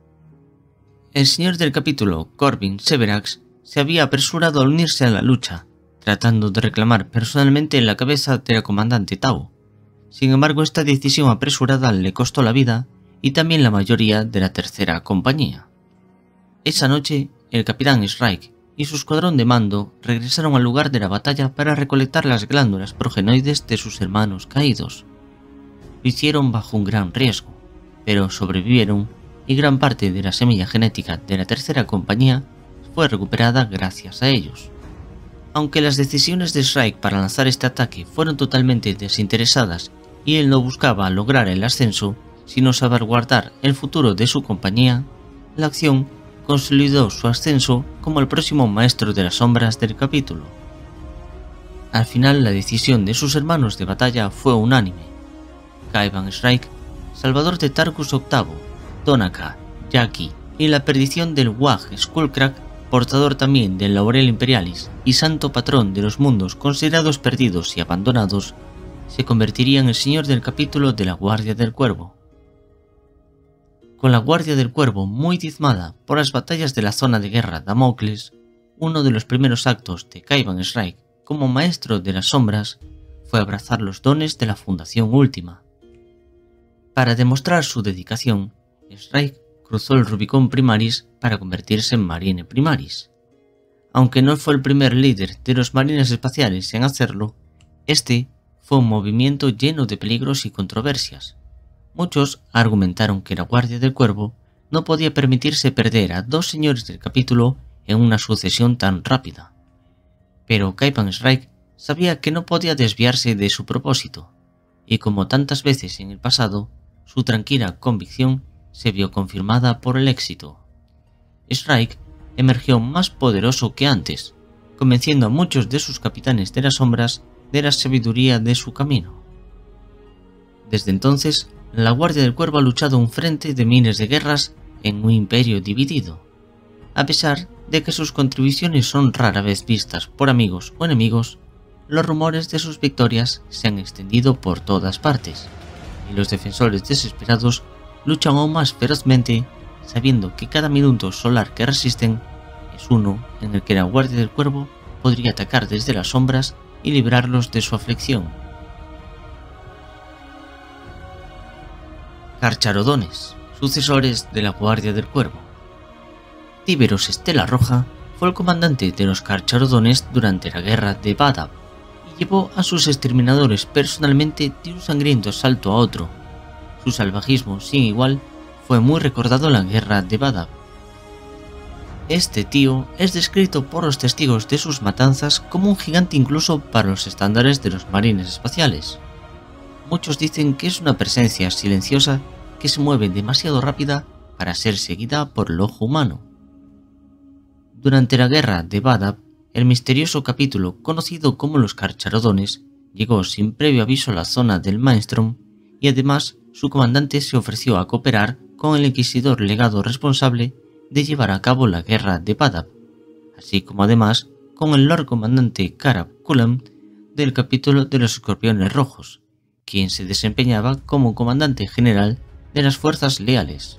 Speaker 1: El señor del capítulo, Corbin Severax, se había apresurado a unirse a la lucha, tratando de reclamar personalmente la cabeza de la comandante Tau. Sin embargo, esta decisión apresurada le costó la vida y también la mayoría de la tercera compañía. Esa noche, el capitán Shrike y su escuadrón de mando regresaron al lugar de la batalla para recolectar las glándulas progenoides de sus hermanos caídos. Lo hicieron bajo un gran riesgo, pero sobrevivieron y gran parte de la semilla genética de la tercera compañía fue recuperada gracias a ellos. Aunque las decisiones de Shrike para lanzar este ataque fueron totalmente desinteresadas y él no buscaba lograr el ascenso, sino salvaguardar el futuro de su compañía, la acción consolidó su ascenso como el próximo maestro de las sombras del capítulo. Al final, la decisión de sus hermanos de batalla fue unánime. Kaiban Shrike, salvador de Targus VIII, Donaka, Jaki y la perdición del WAG Skullcrack, portador también del laurel imperialis y santo patrón de los mundos considerados perdidos y abandonados, se convertiría en el señor del capítulo de la Guardia del Cuervo. Con la Guardia del Cuervo muy diezmada por las batallas de la zona de guerra Damocles, uno de los primeros actos de Kaiban Shrike como maestro de las sombras fue abrazar los dones de la Fundación Última. Para demostrar su dedicación, Shrike cruzó el Rubicón Primaris para convertirse en Marine Primaris. Aunque no fue el primer líder de los marines espaciales en hacerlo, este fue un movimiento lleno de peligros y controversias. Muchos argumentaron que la Guardia del Cuervo no podía permitirse perder a 2 señores del capítulo en una sucesión tan rápida. Pero Kaiban Shrike sabía que no podía desviarse de su propósito, y como tantas veces en el pasado, su tranquila convicción se vio confirmada por el éxito. Shrike emergió más poderoso que antes, convenciendo a muchos de sus capitanes de las sombras de la sabiduría de su camino. Desde entonces, la Guardia del Cuervo ha luchado un frente de miles de guerras en un imperio dividido. A pesar de que sus contribuciones son rara vez vistas por amigos o enemigos, los rumores de sus victorias se han extendido por todas partes, y los defensores desesperados luchan aún más ferozmente, sabiendo que cada minuto solar que resisten es uno en el que la Guardia del Cuervo podría atacar desde las sombras y librarlos de su aflicción. Carcharodones, sucesores de la Guardia del Cuervo. Tíberos Estela Roja fue el comandante de los Carcharodones durante la guerra de Badab y llevó a sus exterminadores personalmente de un sangriento asalto a otro. Su salvajismo sin igual fue muy recordado en la guerra de Badab. Este tío es descrito por los testigos de sus matanzas como un gigante incluso para los estándares de los marines espaciales. Muchos dicen que es una presencia silenciosa que se mueve demasiado rápida para ser seguida por el ojo humano. Durante la guerra de Badab, el misterioso capítulo conocido como los Carcharodones llegó sin previo aviso a la zona del Maelstrom y además su comandante se ofreció a cooperar con el inquisidor legado responsable de llevar a cabo la guerra de Badab, así como además con el Lord Comandante Karab Kulam del capítulo de los Escorpiones Rojos, quien se desempeñaba como comandante general de las fuerzas leales.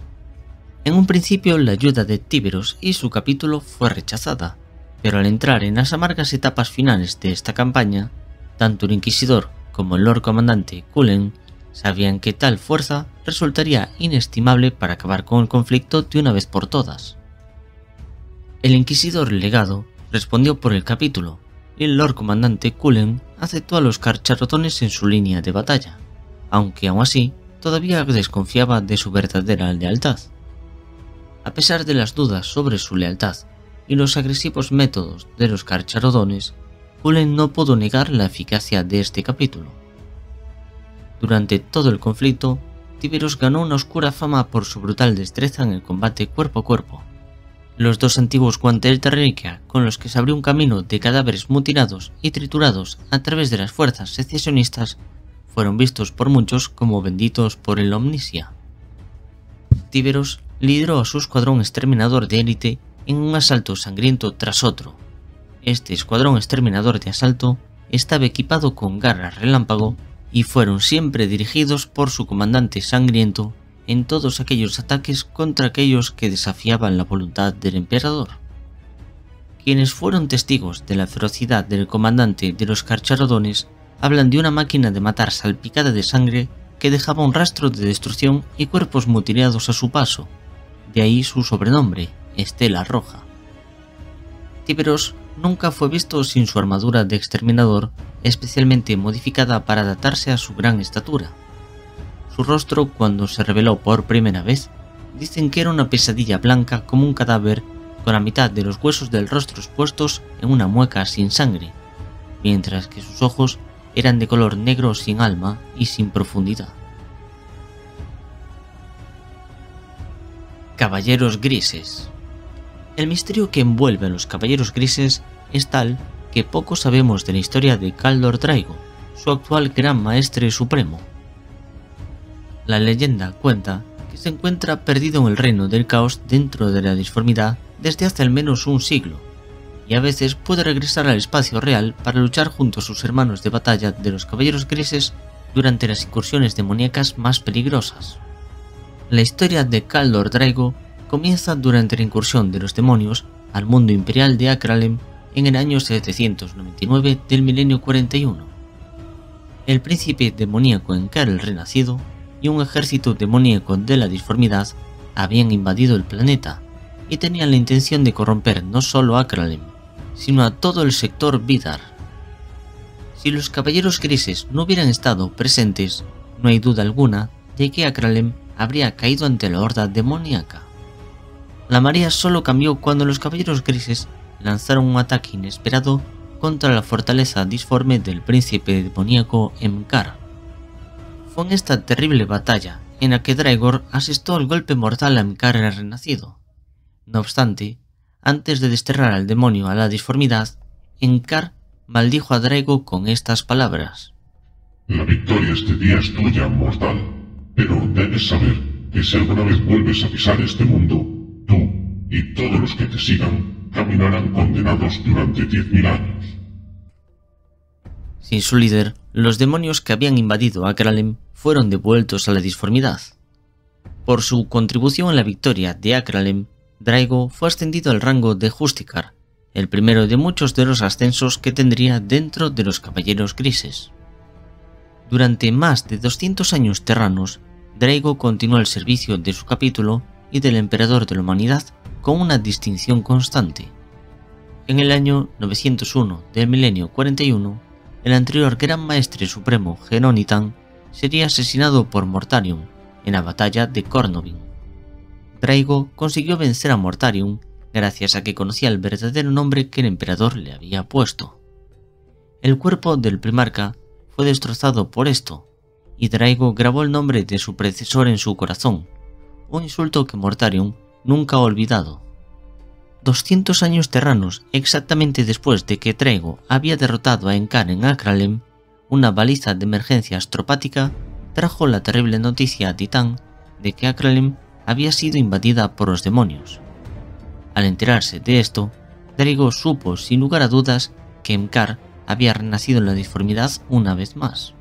Speaker 1: En un principio la ayuda de Tíberos y su capítulo fue rechazada, pero al entrar en las amargas etapas finales de esta campaña, tanto el Inquisidor como el Lord Comandante Cullen sabían que tal fuerza resultaría inestimable para acabar con el conflicto de una vez por todas. El Inquisidor legado respondió por el capítulo y el Lord Comandante Cullen aceptó a los Carcharodones en su línea de batalla, aunque aún así todavía desconfiaba de su verdadera lealtad. A pesar de las dudas sobre su lealtad y los agresivos métodos de los Carcharodones, Cullen no pudo negar la eficacia de este capítulo. Durante todo el conflicto, Tíberos ganó una oscura fama por su brutal destreza en el combate cuerpo a cuerpo. Los dos antiguos guantes de reliquia con los que se abrió un camino de cadáveres mutilados y triturados a través de las fuerzas secesionistas fueron vistos por muchos como benditos por el Omnisia. Tíberos lideró a su escuadrón exterminador de élite en un asalto sangriento tras otro. Este escuadrón exterminador de asalto estaba equipado con garras relámpago y fueron siempre dirigidos por su comandante sangriento en todos aquellos ataques contra aquellos que desafiaban la voluntad del emperador. Quienes fueron testigos de la ferocidad del comandante de los Carcharodones hablan de una máquina de matar salpicada de sangre que dejaba un rastro de destrucción y cuerpos mutilados a su paso, de ahí su sobrenombre, Estela Roja. Tíberos nunca fue visto sin su armadura de exterminador, especialmente modificada para adaptarse a su gran estatura. Su rostro, cuando se reveló por primera vez, dicen que era una pesadilla blanca como un cadáver con la mitad de los huesos del rostro expuestos en una mueca sin sangre, mientras que sus ojos eran de color negro sin alma y sin profundidad. Caballeros Grises. El misterio que envuelve a los Caballeros Grises es tal que poco sabemos de la historia de Kaldor Draigo, su actual Gran Maestre Supremo. La leyenda cuenta que se encuentra perdido en el reino del caos dentro de la disformidad desde hace al menos un siglo, y a veces puede regresar al espacio real para luchar junto a sus hermanos de batalla de los Caballeros Grises durante las incursiones demoníacas más peligrosas. La historia de Kaldor Draigo comienza durante la incursión de los demonios al mundo imperial de Akralem en el año 799 del milenio 41. El príncipe demoníaco Enkar el Renacido y un ejército demoníaco de la disformidad habían invadido el planeta y tenían la intención de corromper no solo a Akralem, sino a todo el sector Vidar. Si los Caballeros Grises no hubieran estado presentes, no hay duda alguna de que Akralem habría caído ante la horda demoníaca. La marea solo cambió cuando los Caballeros Grises lanzaron un ataque inesperado contra la fortaleza disforme del príncipe demoníaco Enkar. Fue en esta terrible batalla en la que Draigor asestó el golpe mortal a Enkar el Renacido. No obstante, Antes de desterrar al demonio a la disformidad, Enkar maldijo a Draigo con estas palabras:
Speaker 2: La victoria este día es tuya, mortal, pero debes saber que si alguna vez vuelves a pisar este mundo, tú y todos los que te sigan caminarán condenados durante 10.000 años.
Speaker 1: Sin su líder, los demonios que habían invadido Akralem fueron devueltos a la disformidad. Por su contribución a la victoria de Akralem, Draigo fue ascendido al rango de Justicar, el primero de muchos de los ascensos que tendría dentro de los Caballeros Grises. Durante más de 200 años terranos, Draigo continuó al servicio de su capítulo y del Emperador de la Humanidad con una distinción constante. En el año 901 del milenio 41, el anterior Gran Maestre Supremo Genonitan sería asesinado por Mortarion en la batalla de Cornovin. Draigo consiguió vencer a Mortarion gracias a que conocía el verdadero nombre que el emperador le había puesto. El cuerpo del primarca fue destrozado por esto, y Draigo grabó el nombre de su predecesor en su corazón, un insulto que Mortarion nunca ha olvidado. 200 años terranos exactamente después de que Draigo había derrotado a Enkar en Akralem, una baliza de emergencia astropática trajo la terrible noticia a Titán de que Akralem había sido invadida por los demonios. Al enterarse de esto, Draigo supo sin lugar a dudas que Enkar había renacido en la disformidad una vez más.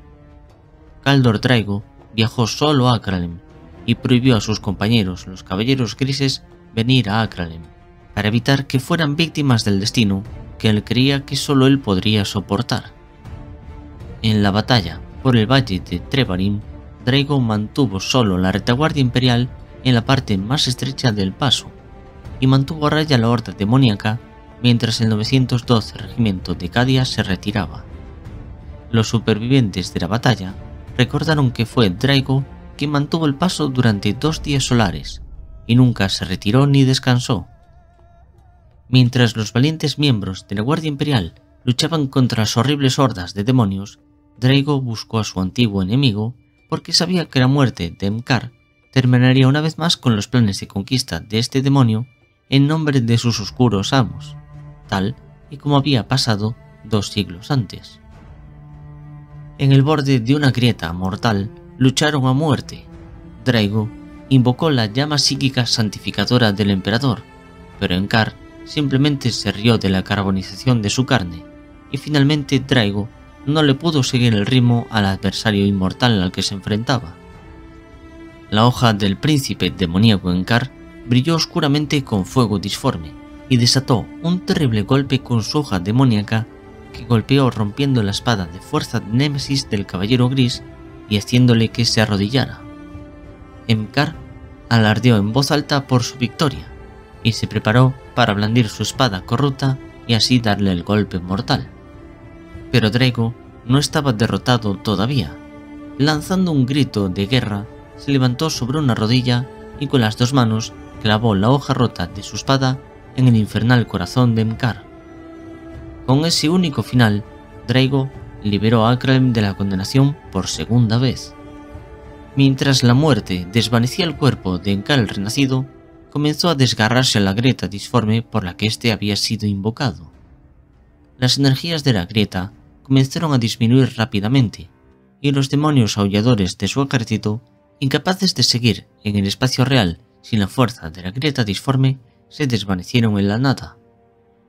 Speaker 1: Kaldor Draigo viajó solo a Akralem y prohibió a sus compañeros, los Caballeros Grises, venir a Akralem, para evitar que fueran víctimas del destino que él creía que solo él podría soportar. En la batalla por el valle de Trevarim, Draigo mantuvo solo la retaguardia imperial en la parte más estrecha del paso, y mantuvo a raya la horda demoníaca mientras el 912 regimiento de Cadia se retiraba. Los supervivientes de la batalla recordaron que fue Draigo quien mantuvo el paso durante 2 días solares, y nunca se retiró ni descansó. Mientras los valientes miembros de la Guardia Imperial luchaban contra las horribles hordas de demonios, Draigo buscó a su antiguo enemigo porque sabía que la muerte de Enkar terminaría una vez más con los planes de conquista de este demonio en nombre de sus oscuros amos, tal y como había pasado 2 siglos antes. En el borde de una grieta mortal lucharon a muerte. Draigo invocó la llama psíquica santificadora del emperador, pero Enkar simplemente se rió de la carbonización de su carne, y finalmente Draigo no le pudo seguir el ritmo al adversario inmortal al que se enfrentaba. La hoja del príncipe demoníaco Enkar brilló oscuramente con fuego disforme y desató un terrible golpe con su hoja demoníaca que golpeó rompiendo la espada de fuerza de Némesis del Caballero Gris y haciéndole que se arrodillara. Enkar alardeó en voz alta por su victoria y se preparó para blandir su espada corrupta y así darle el golpe mortal. Pero Draigo no estaba derrotado todavía. Lanzando un grito de guerra, se levantó sobre una rodilla y con las 2 manos clavó la hoja rota de su espada en el infernal corazón de Enkar. Con ese único final, Draigo liberó a Akralem de la condenación por segunda vez. Mientras la muerte desvanecía el cuerpo de Enkar el renacido, comenzó a desgarrarse la grieta disforme por la que éste había sido invocado. Las energías de la grieta comenzaron a disminuir rápidamente, y los demonios aulladores de su ejército, incapaces de seguir en el espacio real sin la fuerza de la grieta disforme, se desvanecieron en la nada.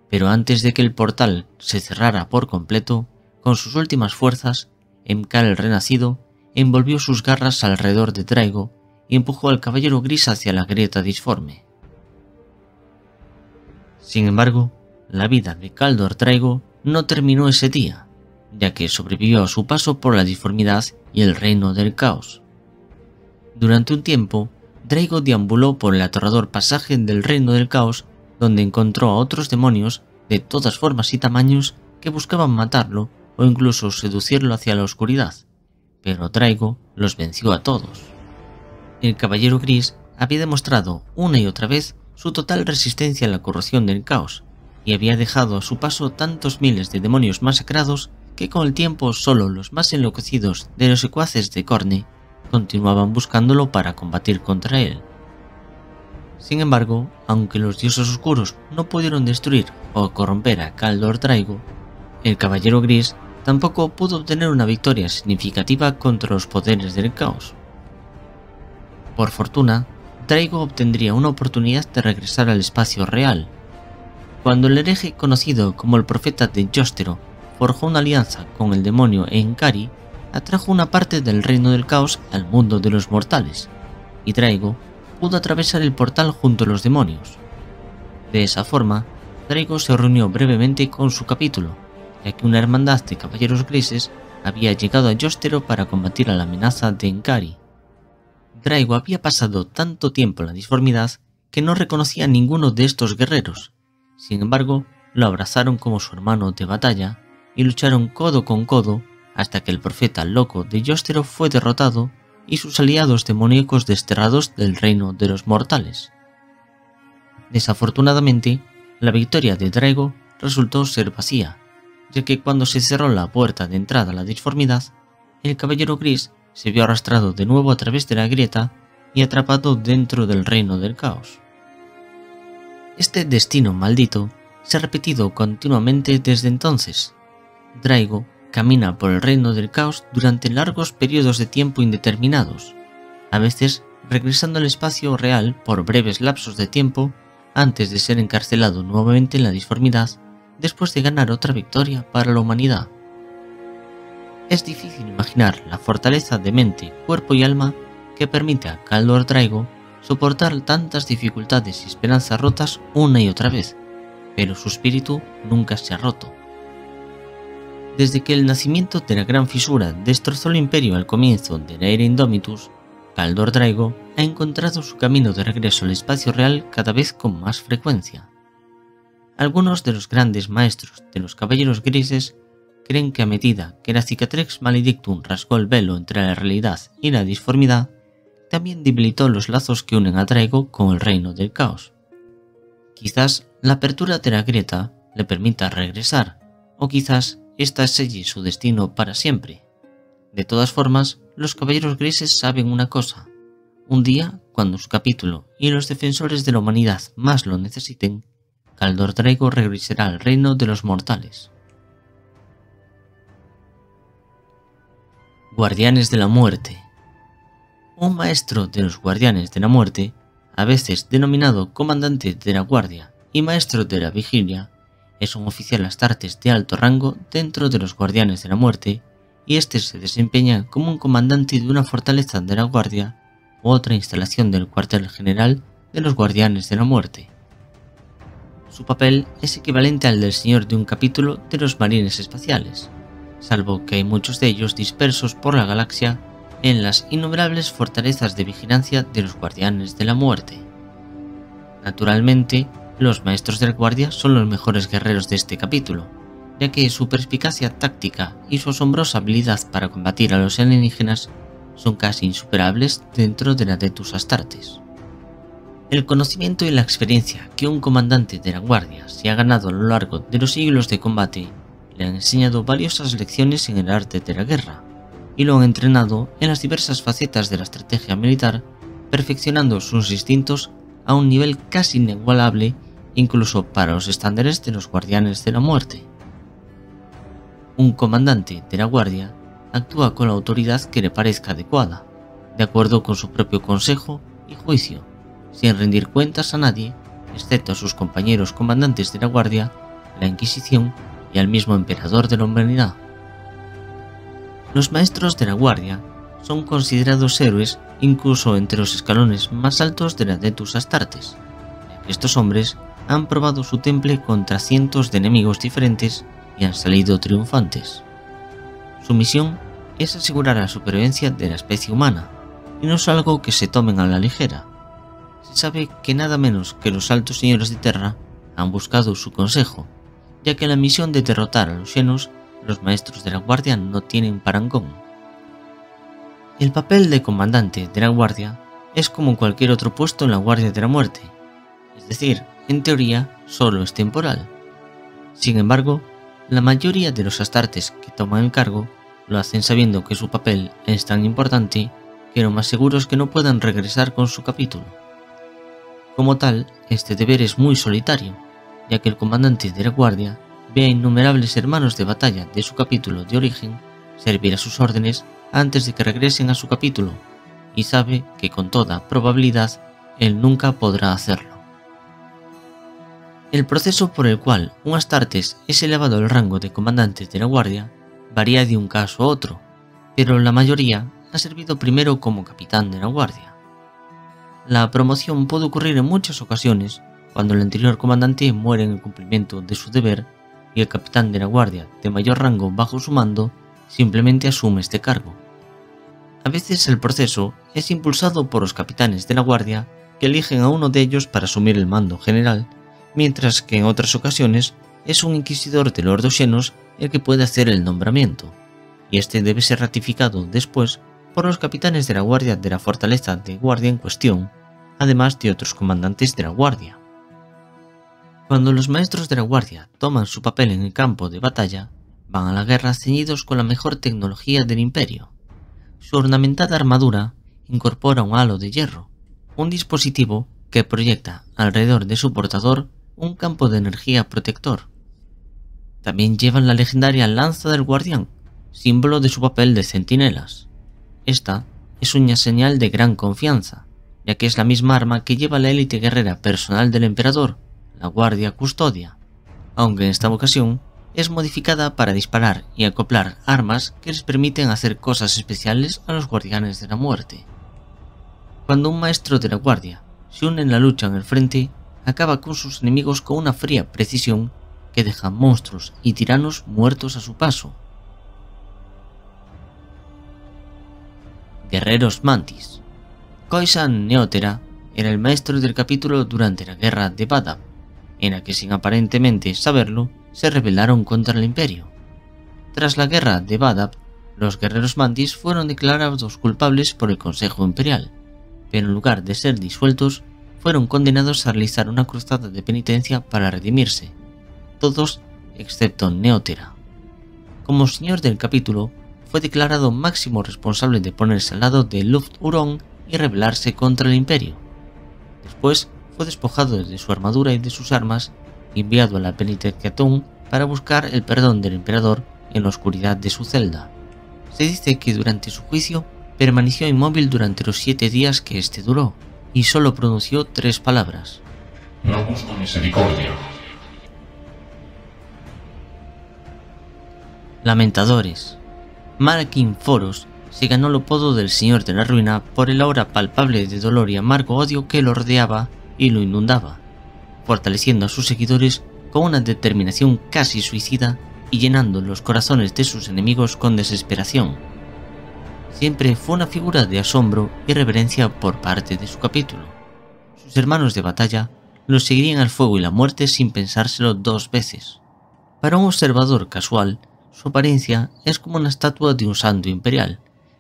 Speaker 1: Pero antes de que el portal se cerrara por completo, con sus últimas fuerzas, Enkar el renacido envolvió sus garras alrededor de Draigo y empujó al Caballero Gris hacia la grieta disforme. Sin embargo, la vida de Kaldor Draigo no terminó ese día, ya que sobrevivió a su paso por la disformidad y el reino del caos. Durante un tiempo, Draigo deambuló por el aterrador pasaje del reino del caos, donde encontró a otros demonios de todas formas y tamaños que buscaban matarlo o incluso seducirlo hacia la oscuridad, pero Draigo los venció a todos. El Caballero Gris había demostrado una y otra vez su total resistencia a la corrupción del caos, y había dejado a su paso tantos miles de demonios masacrados que con el tiempo solo los más enloquecidos de los secuaces de Khorne continuaban buscándolo para combatir contra él. Sin embargo, aunque los dioses oscuros no pudieron destruir o corromper a Kaldor Draigo, el Caballero Gris tampoco pudo obtener una victoria significativa contra los poderes del caos. Por fortuna, Draigo obtendría una oportunidad de regresar al espacio real. Cuando el hereje conocido como el profeta de Jostero forjó una alianza con el demonio Enkari, atrajo una parte del reino del caos al mundo de los mortales, y Draigo pudo atravesar el portal junto a los demonios. De esa forma, Draigo se reunió brevemente con su capítulo, ya que una hermandad de caballeros grises había llegado a Jostero para combatir a la amenaza de Enkari. Draigo había pasado tanto tiempo en la disformidad que no reconocía a ninguno de estos guerreros. Sin embargo, lo abrazaron como su hermano de batalla y lucharon codo con codo hasta que el profeta loco de Jostero fue derrotado y sus aliados demoníacos desterrados del reino de los mortales. Desafortunadamente, la victoria de Draigo resultó ser vacía, ya que cuando se cerró la puerta de entrada a la disformidad, el Caballero Gris se vio arrastrado de nuevo a través de la grieta y atrapado dentro del reino del caos. Este destino maldito se ha repetido continuamente desde entonces. Draigo camina por el reino del caos durante largos periodos de tiempo indeterminados, a veces regresando al espacio real por breves lapsos de tiempo antes de ser encarcelado nuevamente en la disformidad después de ganar otra victoria para la humanidad. Es difícil imaginar la fortaleza de mente, cuerpo y alma que permite a Kaldor Draigo soportar tantas dificultades y esperanzas rotas una y otra vez, pero su espíritu nunca se ha roto. Desde que el nacimiento de la Gran Fisura destrozó el imperio al comienzo de la Era Indomitus, Kaldor Draigo ha encontrado su camino de regreso al espacio real cada vez con más frecuencia. Algunos de los grandes maestros de los Caballeros Grises creen que a medida que la Cicatrix Maledictum rasgó el velo entre la realidad y la disformidad, también debilitó los lazos que unen a Draigo con el reino del caos. Quizás la apertura de la grieta le permita regresar, o quizás esta selle su destino para siempre. De todas formas, los Caballeros Grises saben una cosa: un día, cuando su capítulo y los defensores de la humanidad más lo necesiten, Kaldor Draigo regresará al reino de los mortales. Guardianes de la Muerte. Un maestro de los Guardianes de la Muerte, a veces denominado Comandante de la Guardia y Maestro de la Vigilia, es un oficial astartes de alto rango dentro de los Guardianes de la Muerte, y este se desempeña como un comandante de una fortaleza de la Guardia u otra instalación del cuartel general de los Guardianes de la Muerte. Su papel es equivalente al del señor de un capítulo de los Marines Espaciales, salvo que hay muchos de ellos dispersos por la galaxia en las innumerables fortalezas de vigilancia de los Guardianes de la Muerte. Naturalmente, los maestros de la guardia son los mejores guerreros de este capítulo, ya que su perspicacia táctica y su asombrosa habilidad para combatir a los alienígenas son casi insuperables dentro de la Adeptus Astartes. El conocimiento y la experiencia que un comandante de la guardia se ha ganado a lo largo de los siglos de combate le han enseñado valiosas lecciones en el arte de la guerra, y lo han entrenado en las diversas facetas de la estrategia militar, perfeccionando sus instintos a un nivel casi inigualable incluso para los estándares de los Guardianes de la Muerte. Un comandante de la guardia actúa con la autoridad que le parezca adecuada, de acuerdo con su propio consejo y juicio, sin rendir cuentas a nadie, excepto a sus compañeros comandantes de la guardia, la Inquisición y al mismo emperador de la humanidad. Los maestros de la guardia son considerados héroes incluso entre los escalones más altos de la Adeptus Astartes, ya que estos hombres han probado su temple contra cientos de enemigos diferentes y han salido triunfantes. Su misión es asegurar la supervivencia de la especie humana, y no es algo que se tomen a la ligera. Se sabe que nada menos que los altos señores de Terra han buscado su consejo, ya que en la misión de derrotar a los Xenos, los maestros de la guardia no tienen parangón. El papel de comandante de la guardia es como cualquier otro puesto en la Guardia de la Muerte, es decir, en teoría solo es temporal. Sin embargo, la mayoría de los astartes que toman el cargo lo hacen sabiendo que su papel es tan importante que lo más seguro es que no puedan regresar con su capítulo. Como tal, este deber es muy solitario, ya que el comandante de la guardia ve a innumerables hermanos de batalla de su capítulo de origen servir a sus órdenes antes de que regresen a su capítulo, y sabe que con toda probabilidad él nunca podrá hacerlo. El proceso por el cual un Astartes es elevado al rango de comandante de la guardia varía de un caso a otro, pero la mayoría ha servido primero como capitán de la guardia. La promoción puede ocurrir en muchas ocasiones cuando el anterior comandante muere en el cumplimiento de su deber y el capitán de la guardia de mayor rango bajo su mando simplemente asume este cargo. A veces el proceso es impulsado por los capitanes de la guardia que eligen a uno de ellos para asumir el mando general, mientras que en otras ocasiones es un inquisidor de los Ordoxenos el que puede hacer el nombramiento, y este debe ser ratificado después por los capitanes de la guardia de la fortaleza de guardia en cuestión, además de otros comandantes de la guardia. Cuando los maestros de la guardia toman su papel en el campo de batalla, van a la guerra ceñidos con la mejor tecnología del imperio. Su ornamentada armadura incorpora un halo de hierro, un dispositivo que proyecta alrededor de su portador un campo de energía protector. También llevan la legendaria lanza del guardián, símbolo de su papel de centinelas. Esta es una señal de gran confianza, ya que es la misma arma que lleva la élite guerrera personal del emperador, la Guardia Custodia, aunque en esta ocasión es modificada para disparar y acoplar armas que les permiten hacer cosas especiales a los guardianes de la muerte. Cuando un maestro de la guardia se une en la lucha en el frente, acaba con sus enemigos con una fría precisión que deja monstruos y tiranos muertos a su paso. Guerreros Mantis. Khoisan Neotera era el maestro del capítulo durante la guerra de Badab, en la que sin aparentemente saberlo, se rebelaron contra el imperio. Tras la guerra de Badab, los guerreros Mantis fueron declarados culpables por el Consejo Imperial, pero en lugar de ser disueltos, fueron condenados a realizar una cruzada de penitencia para redimirse, todos excepto Neotera. Como señor del capítulo, fue declarado máximo responsable de ponerse al lado de Luft-Huron y rebelarse contra el imperio. Después fue despojado de su armadura y de sus armas y enviado a la Penitenciatum para buscar el perdón del emperador en la oscuridad de su celda. Se dice que durante su juicio permaneció inmóvil durante los 7 días que este duró y solo pronunció 3 palabras:
Speaker 2: No busco misericordia.
Speaker 1: Lamentadores. Malakin Foros se ganó el apodo del Señor de la Ruina por el aura palpable de dolor y amargo odio que lo rodeaba y lo inundaba, fortaleciendo a sus seguidores con una determinación casi suicida y llenando los corazones de sus enemigos con desesperación. Siempre fue una figura de asombro y reverencia por parte de su capítulo. Sus hermanos de batalla los seguirían al fuego y la muerte sin pensárselo 2 veces. Para un observador casual, su apariencia es como una estatua de un santo imperial,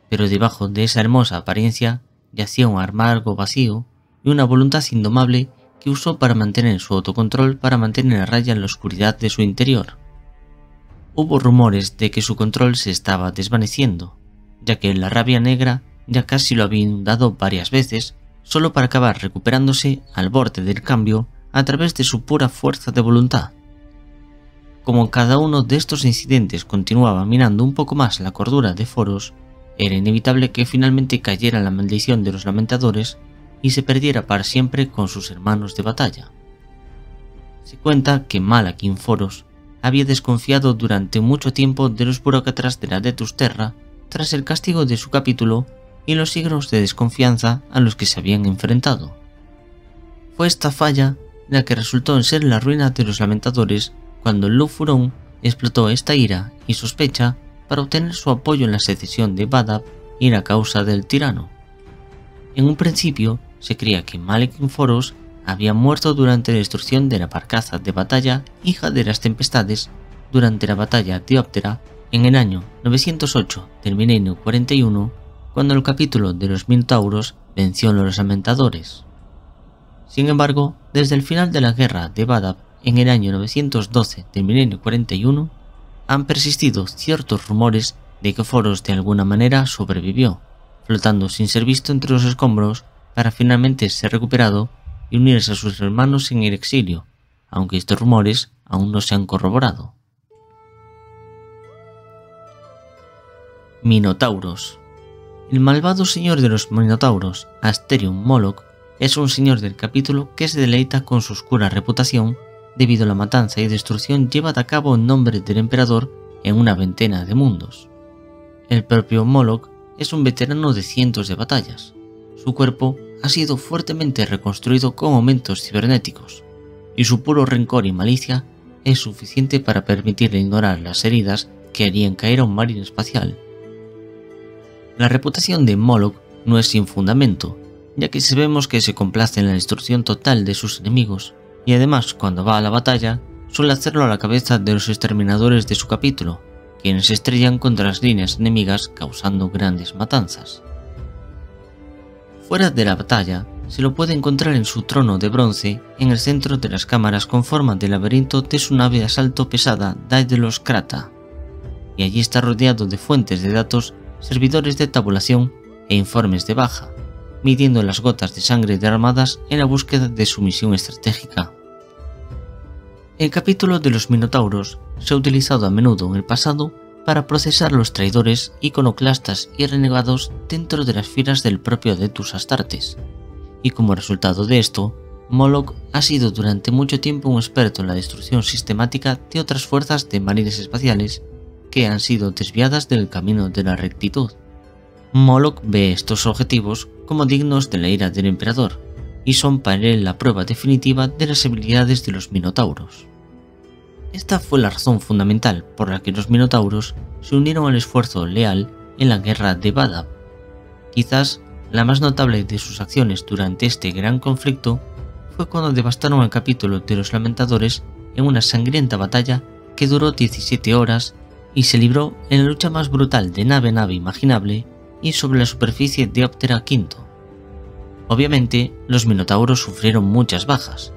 Speaker 1: pero debajo de esa hermosa apariencia yacía un amargo vacío y una voluntad indomable que usó para mantener su autocontrol para mantener a raya la oscuridad de su interior. Hubo rumores de que su control se estaba desvaneciendo, ya que la rabia negra ya casi lo había inundado varias veces, solo para acabar recuperándose al borde del cambio a través de su pura fuerza de voluntad. Como cada uno de estos incidentes continuaba minando un poco más la cordura de Foros, era inevitable que finalmente cayera la maldición de los lamentadores y se perdiera para siempre con sus hermanos de batalla. Se cuenta que Malakin Foros había desconfiado durante mucho tiempo de los burócratas de la Detus Terra tras el castigo de su capítulo y los siglos de desconfianza a los que se habían enfrentado. Fue esta falla la que resultó en ser la ruina de los lamentadores cuando Luft-Huron explotó esta ira y sospecha para obtener su apoyo en la secesión de Badab y la causa del tirano. En un principio se creía que Malakin Foros había muerto durante la destrucción de la barcaza de batalla hija de las tempestades durante la batalla de Óptera en el año 908 del milenio 41, cuando el capítulo de los Minotauros venció a los lamentadores. Sin embargo, desde el final de la guerra de Badab en el año 912 del milenio 41, han persistido ciertos rumores de que Foros de alguna manera sobrevivió, flotando sin ser visto entre los escombros para finalmente ser recuperado y unirse a sus hermanos en el exilio, aunque estos rumores aún no se han corroborado. Minotauros. El malvado señor de los Minotauros, Asterion Moloch, es un señor del capítulo que se deleita con su oscura reputación debido a la matanza y destrucción llevada a cabo en nombre del emperador en una veintena de mundos. El propio Moloch es un veterano de cientos de batallas. Su cuerpo ha sido fuertemente reconstruido con aumentos cibernéticos, y su puro rencor y malicia es suficiente para permitirle ignorar las heridas que harían caer a un marine espacial. La reputación de Moloch no es sin fundamento, ya que sabemos que se complace en la destrucción total de sus enemigos, y además cuando va a la batalla suele hacerlo a la cabeza de los exterminadores de su capítulo, quienes se estrellan contra las líneas enemigas causando grandes matanzas. Fuera de la batalla, se lo puede encontrar en su trono de bronce en el centro de las cámaras con forma de laberinto de su nave de asalto pesada Daedalus Krata, y allí está rodeado de fuentes de datos, servidores de tabulación e informes de baja, midiendo las gotas de sangre derramadas en la búsqueda de su misión estratégica. El capítulo de los Minotauros se ha utilizado a menudo en el pasado para procesar a los traidores, iconoclastas y renegados dentro de las filas del propio Adeptus Astartes, y como resultado de esto, Moloch ha sido durante mucho tiempo un experto en la destrucción sistemática de otras fuerzas de marines espaciales que han sido desviadas del camino de la rectitud. Moloch ve estos objetivos como dignos de la ira del emperador, y son para él la prueba definitiva de las habilidades de los Minotauros. Esta fue la razón fundamental por la que los Minotauros se unieron al esfuerzo leal en la guerra de Badab. Quizás la más notable de sus acciones durante este gran conflicto fue cuando devastaron el capítulo de los Lamentadores en una sangrienta batalla que duró 17 horas y se libró en la lucha más brutal de nave a nave imaginable y sobre la superficie de Optera V. Obviamente, los Minotauros sufrieron muchas bajas,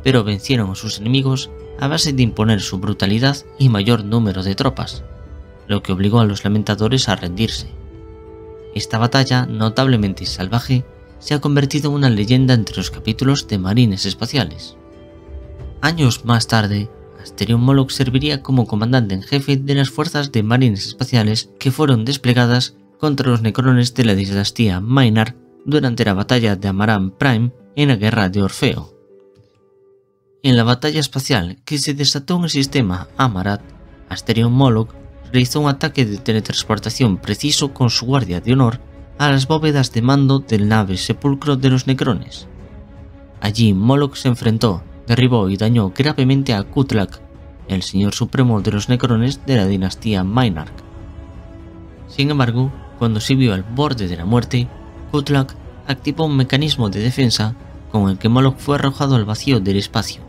Speaker 1: pero vencieron a sus enemigos a base de imponer su brutalidad y mayor número de tropas, lo que obligó a los Lamentadores a rendirse. Esta batalla, notablemente salvaje, se ha convertido en una leyenda entre los capítulos de marines espaciales. Años más tarde, Asterion Moloch serviría como comandante en jefe de las fuerzas de marines espaciales que fueron desplegadas contra los necrones de la dinastía Maynard durante la batalla de Amaran Prime en la guerra de Orfeo. En la batalla espacial que se desató en el sistema Amarat, Asterion Moloch realizó un ataque de teletransportación preciso con su guardia de honor a las bóvedas de mando del nave sepulcro de los necrones. Allí Moloch se enfrentó, derribó y dañó gravemente a Kutlak, el señor supremo de los necrones de la dinastía Maynard. Sin embargo, cuando se vio al borde de la muerte, Kutlak activó un mecanismo de defensa con el que Moloch fue arrojado al vacío del espacio,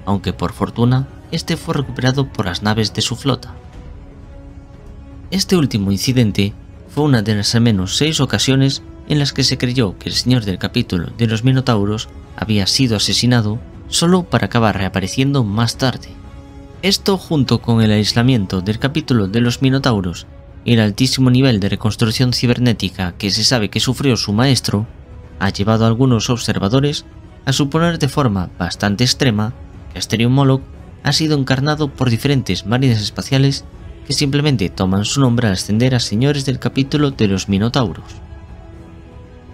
Speaker 1: aunque por fortuna este fue recuperado por las naves de su flota. Este último incidente fue una de las al menos 6 ocasiones en las que se creyó que el señor del capítulo de los Minotauros había sido asesinado solo para acabar reapareciendo más tarde. Esto, junto con el aislamiento del capítulo de los Minotauros y el altísimo nivel de reconstrucción cibernética que se sabe que sufrió su maestro, ha llevado a algunos observadores a suponer de forma bastante extrema que Asterion Moloch ha sido encarnado por diferentes marines espaciales que simplemente toman su nombre al ascender a señores del capítulo de los Minotauros.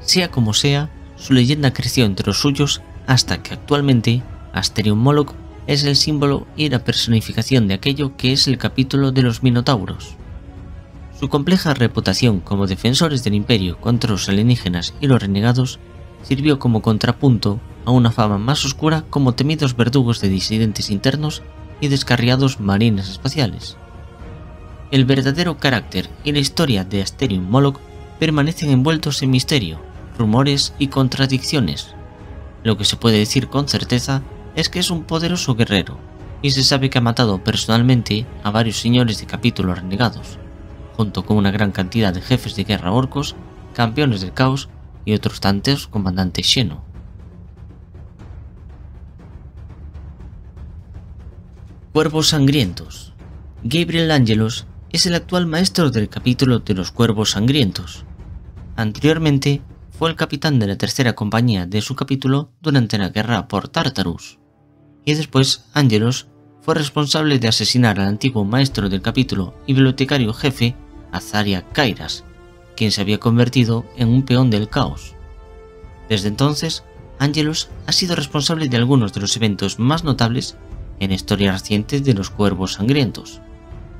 Speaker 1: Sea como sea, su leyenda creció entre los suyos hasta que actualmente Asterion Moloch es el símbolo y la personificación de aquello que es el capítulo de los Minotauros. Su compleja reputación como defensores del imperio contra los alienígenas y los renegados sirvió como contrapunto a una fama más oscura como temidos verdugos de disidentes internos y descarriados marines espaciales. El verdadero carácter y la historia de Asterion Moloch permanecen envueltos en misterio, rumores y contradicciones. Lo que se puede decir con certeza es que es un poderoso guerrero, y se sabe que ha matado personalmente a varios señores de capítulos renegados, junto con una gran cantidad de jefes de guerra orcos, campeones del caos y otros tantos comandantes Xeno. Cuervos sangrientos. Gabriel Angelos es el actual maestro del capítulo de los Cuervos Sangrientos. Anteriormente fue el capitán de la tercera compañía de su capítulo durante la guerra por Tartarus. Y después Angelos fue responsable de asesinar al antiguo maestro del capítulo y bibliotecario jefe Azaria Kairas, quien se había convertido en un peón del caos. Desde entonces, Angelos ha sido responsable de algunos de los eventos más notables en la historia reciente de los Cuervos Sangrientos,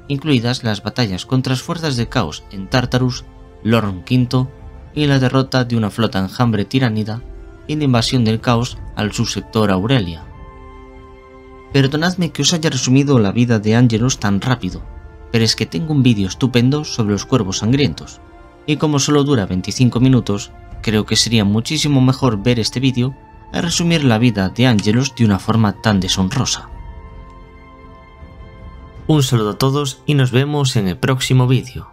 Speaker 1: incluidas las batallas contra las fuerzas de caos en Tartarus, Lorn V y la derrota de una flota enjambre tiránida y la invasión del caos al subsector Aurelia. Perdonadme que os haya resumido la vida de Angelos tan rápido, pero es que tengo un vídeo estupendo sobre los Cuervos Sangrientos, y como solo dura 25 minutos, creo que sería muchísimo mejor ver este vídeo a resumir la vida de Angelos de una forma tan deshonrosa. Un saludo a todos y nos vemos en el próximo vídeo.